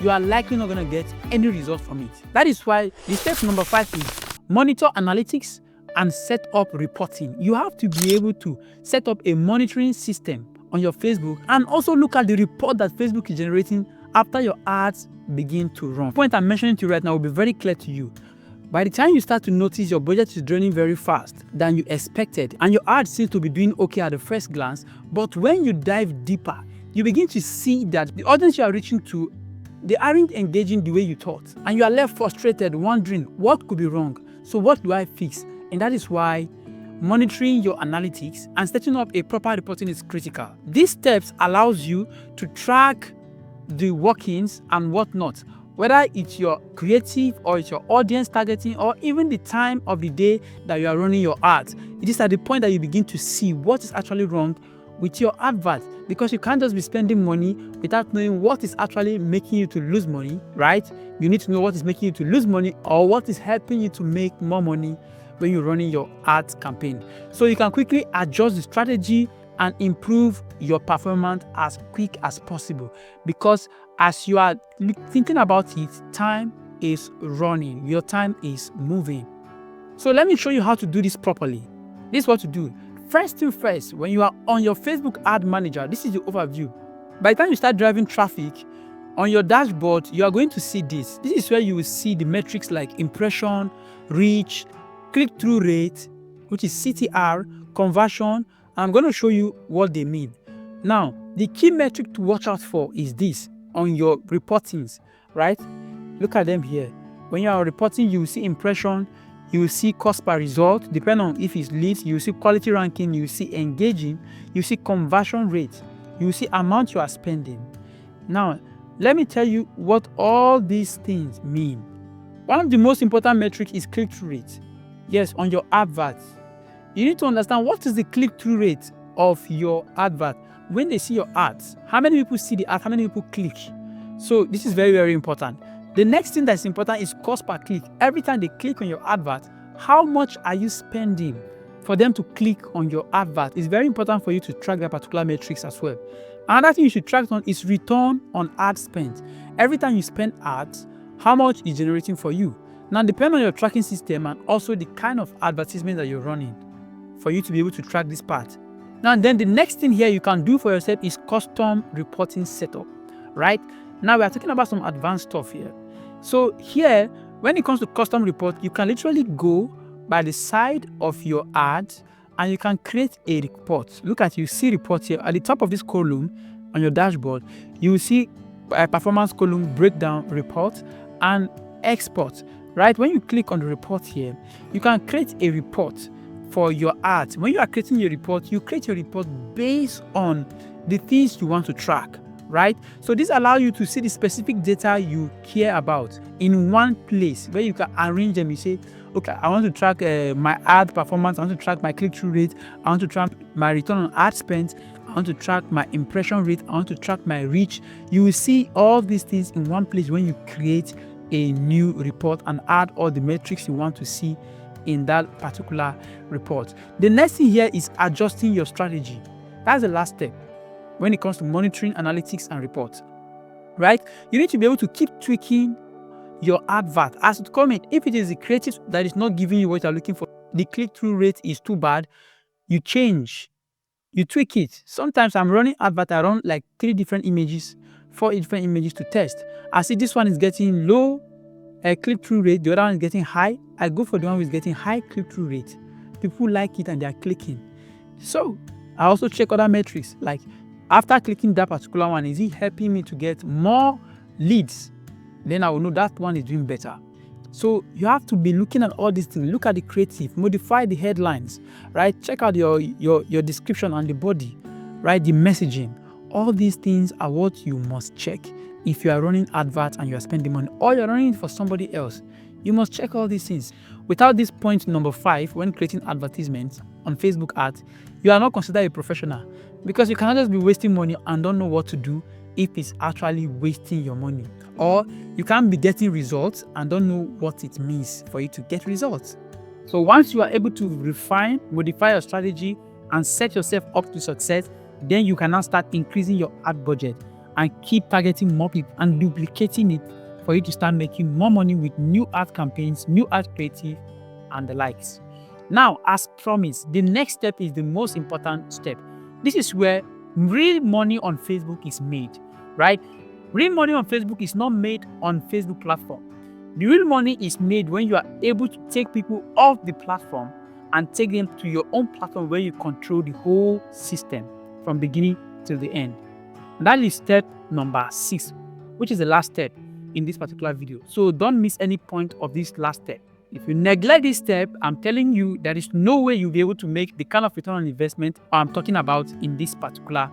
you are likely not going to get any result from it. That is why the step number 5 is monitor analytics and set up reporting. You have to be able to set up a monitoring system on your Facebook and also look at the report that Facebook is generating after your ads begin to run. The point I'm mentioning to you right now will be very clear to you. By the time you start to notice your budget is draining very fast than you expected, and your ads seem to be doing okay at the first glance, but when you dive deeper, you begin to see that the audience you are reaching to, they aren't engaging the way you thought, and you are left frustrated, wondering what could be wrong. So what do I fix? And that is why monitoring your analytics and setting up a proper reporting is critical. These steps allows you to track the workings and whatnot, whether it's your creative or it's your audience targeting or even the time of the day that you are running your ads. It is at the point that you begin to see what is actually wrong with your advert, because you can't just be spending money without knowing what is actually making you to lose money, right? You need to know what is making you to lose money or what is helping you to make more money when you're running your ads campaign. So you can quickly adjust the strategy and improve your performance as quick as possible, because as you are thinking about it, time is running, your time is moving. So let me show you how to do this properly. This is what to do. First thing first, when you are on your Facebook ad manager, this is the overview. By the time you start driving traffic, on your dashboard, you are going to see this. This is where you will see the metrics like impression, reach, click-through rate, which is CTR, conversion. I'm going to show you what they mean. Now, the key metric to watch out for is this on your reportings, right? Look at them here. When you are reporting, you will see impression, you will see cost per result, depending on if it's leads, you will see quality ranking, you will see engaging, you will see conversion rate, you will see amount you are spending. Now, let me tell you what all these things mean. One of the most important metrics is click-through rate. Yes, on your adverts. You need to understand what is the click-through rate of your advert. When they see your ads, how many people see the ad, how many people click? So this is very, very important. The next thing that's important is cost per click. Every time they click on your advert, how much are you spending for them to click on your advert? It's very important for you to track that particular metrics as well. Another thing you should track on is return on ad spend. Every time you spend ads, how much is generating for you? Now, depending on your tracking system and also the kind of advertisement that you're running, for you to be able to track this part. Now, then the next thing here you can do for yourself is custom reporting setup, right? Now, we are talking about some advanced stuff here. So here, when it comes to custom report, you can literally go by the side of your ad and you can create a report. Look at, you see report here at the top of this column on your dashboard. You will see a performance column, breakdown report, and export, right? When you click on the report here, you can create a report for your ads. When you are creating your report, you create your report based on the things you want to track, right? So this allows you to see the specific data you care about in one place where you can arrange them. You say, okay, I want to track my ad performance, I want to track my click-through rate, I want to track my return on ad spend, I want to track my impression rate, I want to track my reach. You will see all these things in one place when you create a new report and add all the metrics you want to see in that particular report. The next thing here is adjusting your strategy. That's the last step when it comes to monitoring, analytics, and reports, right? You need to be able to keep tweaking your advert as it comes in. If it is the creative that is not giving you what you're looking for, the click-through rate is too bad, you change, you tweak it. Sometimes I'm running advert, I run like 3 different images, 4 different images to test. I see this one is getting low click-through rate, the other one is getting high. I go for the one with getting high click-through rate. People like it and they are clicking. So I also check other metrics, like after clicking that particular one, is it helping me to get more leads? Then I will know that one is doing better. So you have to be looking at all these things. Look at the creative, modify the headlines, right? Check out your description and the body, right? The messaging. All these things are what you must check. If you are running adverts and you are spending money or you're running it for somebody else, you must check all these things. Without this point number 5, when creating advertisements on Facebook ads, you are not considered a professional, because you cannot just be wasting money and don't know what to do if it's actually wasting your money. Or you can't be getting results and don't know what it means for you to get results. So once you are able to refine, modify your strategy and set yourself up to success, then you can now start increasing your ad budget and keep targeting more people and duplicating it for you to start making more money with new ad campaigns, new ad creative, and the likes. Now, as promised, the next step is the most important step. This is where real money on Facebook is made, right? Real money on Facebook is not made on Facebook platform. The real money is made when you are able to take people off the platform and take them to your own platform where you control the whole system from beginning till the end. And that is step number 6, which is the last step in this particular video. So don't miss any point of this last step. If you neglect this step, I'm telling you there is no way you'll be able to make the kind of return on investment I'm talking about in this particular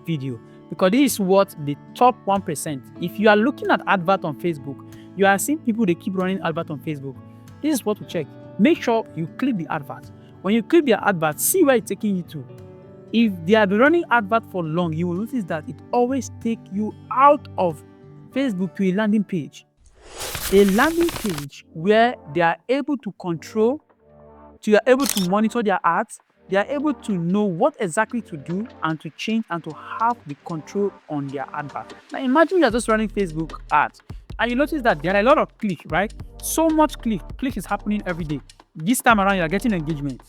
video. Because this is what the top 1%. If you are looking at advert on Facebook, you are seeing people, they keep running advert on Facebook. This is what to check. Make sure you click the advert. When you click the advert, see where it's taking you to. If they are running advert for long, you will notice that it always takes you out of Facebook to a landing page. A landing page where they are able to control, they are able to monitor their ads, they are able to know what exactly to do and to change and to have the control on their advert. Now imagine you're just running Facebook ads and you notice that there are a lot of clicks, right? So much click is happening every day. This time around, you are getting engagement.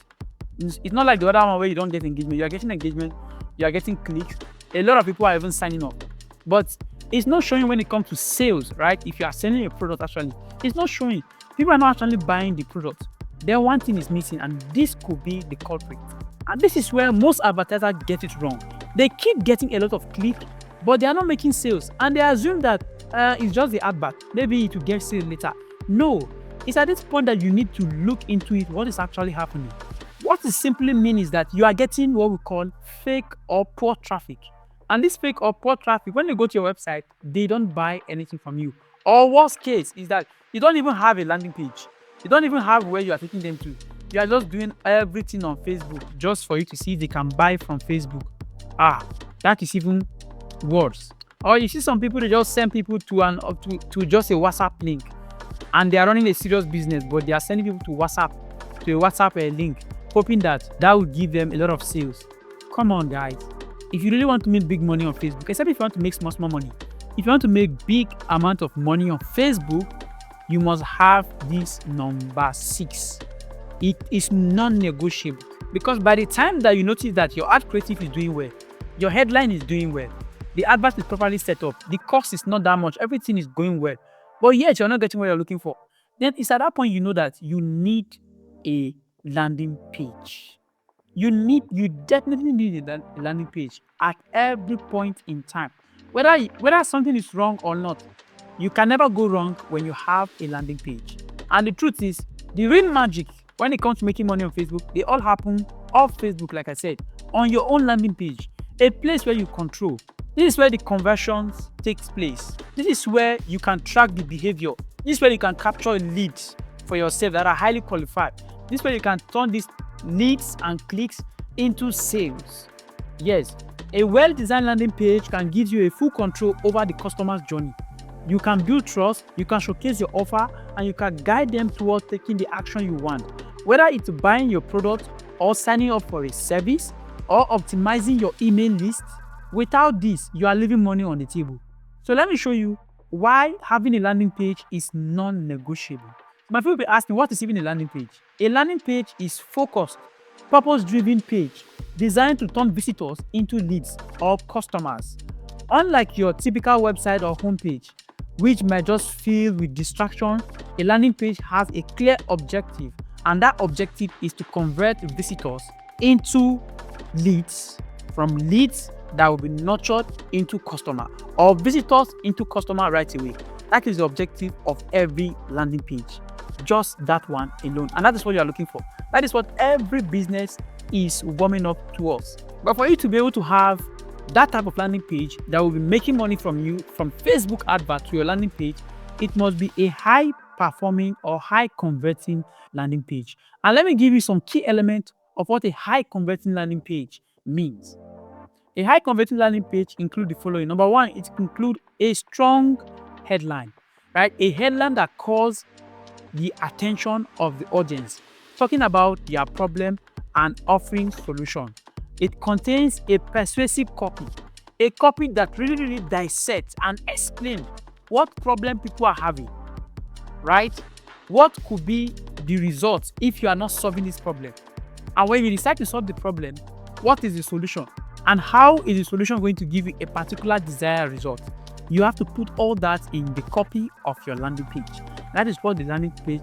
It's not like the other one where you don't get engagement. You are getting engagement, you are getting clicks. A lot of people are even signing up. But it's not showing when it comes to sales, right? If you are selling a product, actually, it's not showing. People are not actually buying the product. Then one thing is missing, and this could be the culprit. And this is where most advertisers get it wrong. They keep getting a lot of clicks, but they are not making sales. And they assume that it's just the advert. Maybe it will get sales later. No, it's at this point that you need to look into it, what is actually happening. What it simply means is that you are getting what we call fake or poor traffic. And this fake or poor traffic, when they go to your website, they don't buy anything from you. Or worst case is that you don't even have a landing page. You don't even have where you are taking them to. You are just doing everything on Facebook just for you to see if they can buy from Facebook. That is even worse. Or you see some people, they just send people to just a WhatsApp link, and they are running a serious business, but they are sending people to a WhatsApp link, hoping that will give them a lot of sales. Come on, guys. If you really want to make big money on Facebook, except if you want to make small money, if you want to make big amount of money on Facebook, you must have this number 6. It is non-negotiable, because by the time that you notice that your ad creative is doing well, your headline is doing well, the advert is properly set up, the cost is not that much, everything is going well, but yet you're not getting what you're looking for, then it's at that point you know that you need a landing page. You definitely need a landing page at every point in time. Whether something is wrong or not, you can never go wrong when you have a landing page. And the truth is, the real magic when it comes to making money on Facebook, they all happen off Facebook, like I said, on your own landing page, a place where you control. This is where the conversions takes place. This is where you can track the behavior. This is where you can capture leads for yourself that are highly qualified. This is where you can turn these leads and clicks into sales. Yes, a well-designed landing page can give you a full control over the customer's journey. You can build trust, you can showcase your offer, and you can guide them towards taking the action you want. Whether it's buying your product or signing up for a service or optimizing your email list, without this, you are leaving money on the table. So let me show you why having a landing page is non-negotiable. My people will be asking, what is even a landing page? A landing page is focused, purpose-driven page designed to turn visitors into leads or customers. Unlike your typical website or homepage, which might just fill with distraction, a landing page has a clear objective, and that objective is to convert visitors into leads, from leads that will be nurtured into customer, or visitors into customer right away. That is the objective of every landing page. Just that one alone. And that is what you are looking for. That is what every business is warming up towards. But for you to be able to have that type of landing page that will be making money from you, from Facebook advert to your landing page, it must be a high performing or high converting landing page. And let me give you some key elements of what a high converting landing page means. A high converting landing page includes the following. Number one, it includes a strong headline, right? A headline that calls the attention of the audience, talking about their problem and offering solution. It contains a persuasive copy, a copy that really dissects and explains what problem people are having, right? What could be the result if you are not solving this problem? And when you decide to solve the problem, what is the solution? And how is the solution going to give you a particular desired result? you have to put all that in the copy of your landing page. That is what the landing page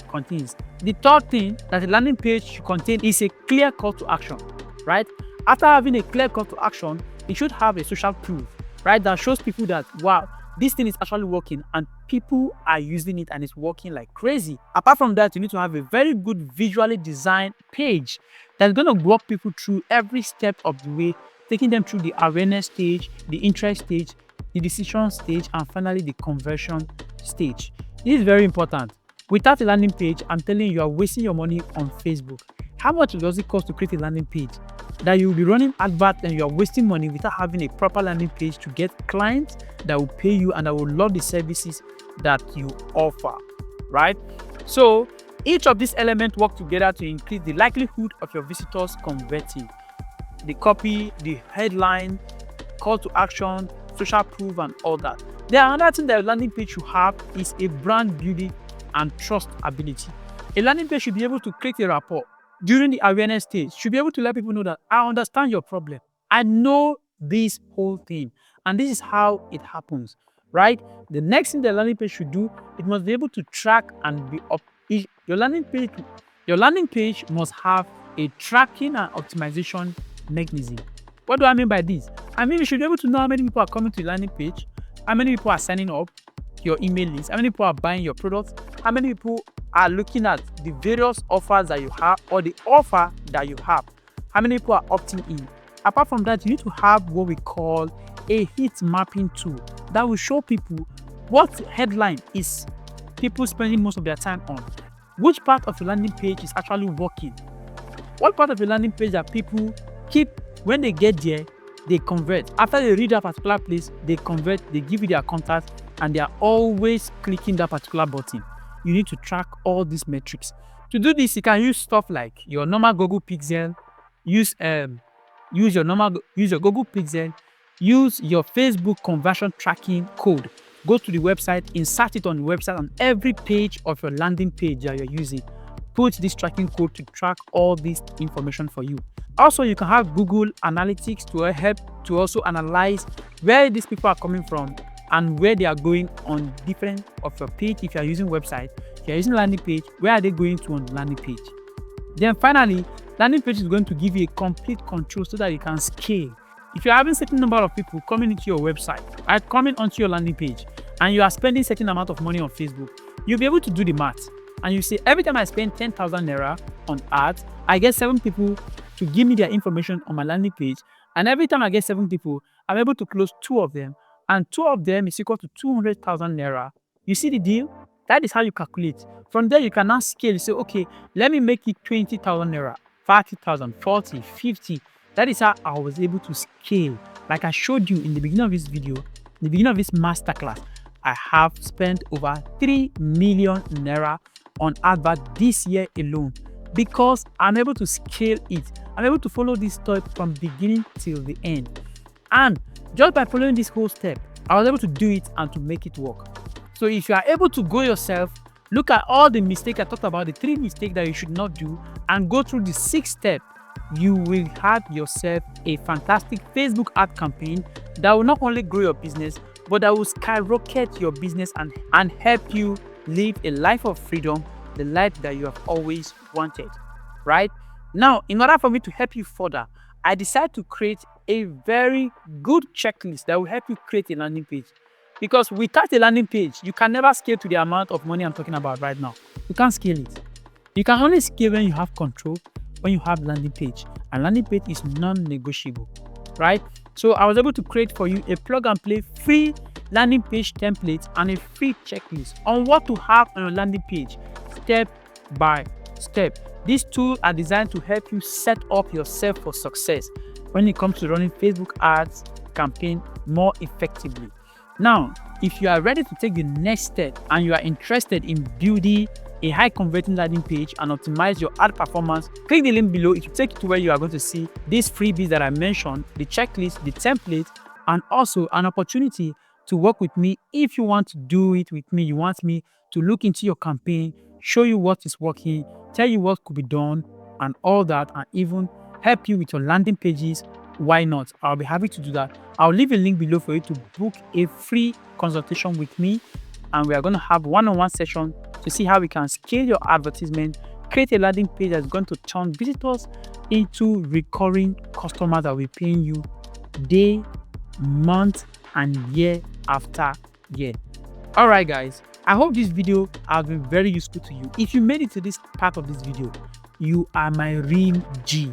contains. The third thing that the landing page should contain is a clear call to action, right? After having a clear call to action, it should have a social proof, right? That shows people that, wow, this thing is actually working and people are using it and it's working like crazy. Apart from that, you need to have a very good visually designed page that's going to walk people through every step of the way, taking them through the awareness stage, the interest stage, the decision stage, and finally the conversion stage. This is very important. Without a landing page, I'm telling you are wasting your money on Facebook. How much does it cost to create a landing page? That you will be running adverts and you are wasting money without having a proper landing page to get clients that will pay you and that will love the services that you offer, right? So each of these elements work together to increase the likelihood of your visitors converting. The copy, the headline, call to action, social proof, and all that. The another thing that a landing page should have is a brand building and trust ability. A landing page should be able to create a rapport during the awareness stage, should be able to let people know that I understand your problem. I know this whole thing, and this is how it happens, right? The next thing the landing page should do, it must be able to track and be up. Your landing page must have a tracking and optimization mechanism. What do I mean by this? I mean, you should be able to know how many people are coming to the landing page, how many people are signing up to your email list, how many people are buying your products, how many people are looking at the various offers that you have or the offer that you have, how many people are opting in. Apart from that, you need to have what we call a heat mapping tool that will show people what headline is people spending most of their time on, which part of the landing page is actually working, what part of the landing page that people keep when they get there, they convert. After they read that particular place, they convert, they give you their contact, and they are always clicking that particular button. You need to track all these metrics. To do this, you can use stuff like your normal Google Pixel, use your Google Pixel, use your Facebook conversion tracking code. Go to the website, insert it on the website on every page of your landing page that you're using. Put this tracking code to track all this information for you. Also, you can have Google Analytics to help to also analyze where these people are coming from and where they are going on different of your page. If you are using website, if you are using landing page, where are they going to on the landing page? Then finally, landing page is going to give you a complete control so that you can scale. If you're having a certain number of people coming into your website, coming onto your landing page, and you are spending a certain amount of money on Facebook, you'll be able to do the math. And you say, every time I spend 10,000 naira on ads, I get 7 people to give me their information on my landing page. And every time I get 7 people, I'm able to close 2 of them. And 2 of them is equal to 200,000 naira. You see the deal? That is how you calculate. From there, you can now scale. You say, okay, let me make it 20,000 naira, 30,000, 40, 50. That is how I was able to scale. Like I showed you in the beginning of this video, in the beginning of this masterclass, I have spent over 3 million naira on advert this year alone because I'm able to scale it. I'm able to follow this step from beginning till the end. And just by following this whole step, I was able to do it and to make it work. So if you are able to go yourself, look at all the mistakes I talked about, the 3 mistakes that you should not do, and go through the 6th step, you will have yourself a fantastic Facebook ad campaign that will not only grow your business, but that will skyrocket your business and help you live a life of freedom, the life that you have always wanted, right? Now, in order for me to help you further, I decided to create a very good checklist that will help you create a landing page. Because without a landing page, you can never scale to the amount of money I'm talking about right now. You can't scale it. You can only scale when you have control, when you have landing page. And landing page is non-negotiable, right? So I was able to create for you a plug and play free landing page template and a free checklist on what to have on your landing page step by step. These tools are designed to help you set up yourself for success when it comes to running Facebook ads campaign more effectively. Now, if you are ready to take the next step and you are interested in building a high converting landing page and optimize your ad performance, click the link below. It will take you to where you are going to see these freebies that I mentioned, the checklist, the template, and also an opportunity to work with me. If you want to do it with me, you want me to look into your campaign, show you what is working, tell you what could be done and all that, and even help you with your landing pages why not? I'll be happy to do that. I'll leave a link below for you to book a free consultation with me, and we are going to have one-on-one session to see how we can scale your advertisement, create a landing page that's going to turn visitors into recurring customers that will be paying you day, month, and year after year. All right, guys, I hope this video has been very useful to you. If you made it to this part of this video, you are my real G,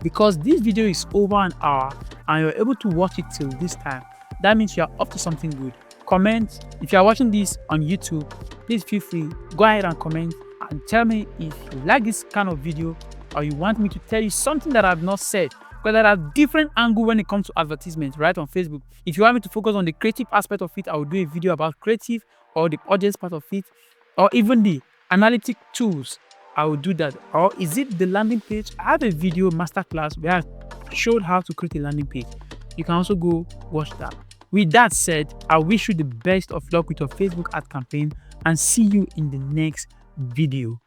because this video is over an hour and you're able to watch it till this time. That means you're up to something good. Comment. If you're watching this on YouTube, please feel free, go ahead and comment and tell me if you like this kind of video or you want me to tell you something that I've not said, because there are different angles when it comes to advertisement, right, on Facebook. If you want me to focus on the creative aspect of it, I will do a video about creative, or the audience part of it, or even the analytic tools. I will do that. Or is it the landing page? I have a video masterclass where I showed how to create a landing page. You can also go watch that. With that said, I wish you the best of luck with your Facebook ad campaign and see you in the next video.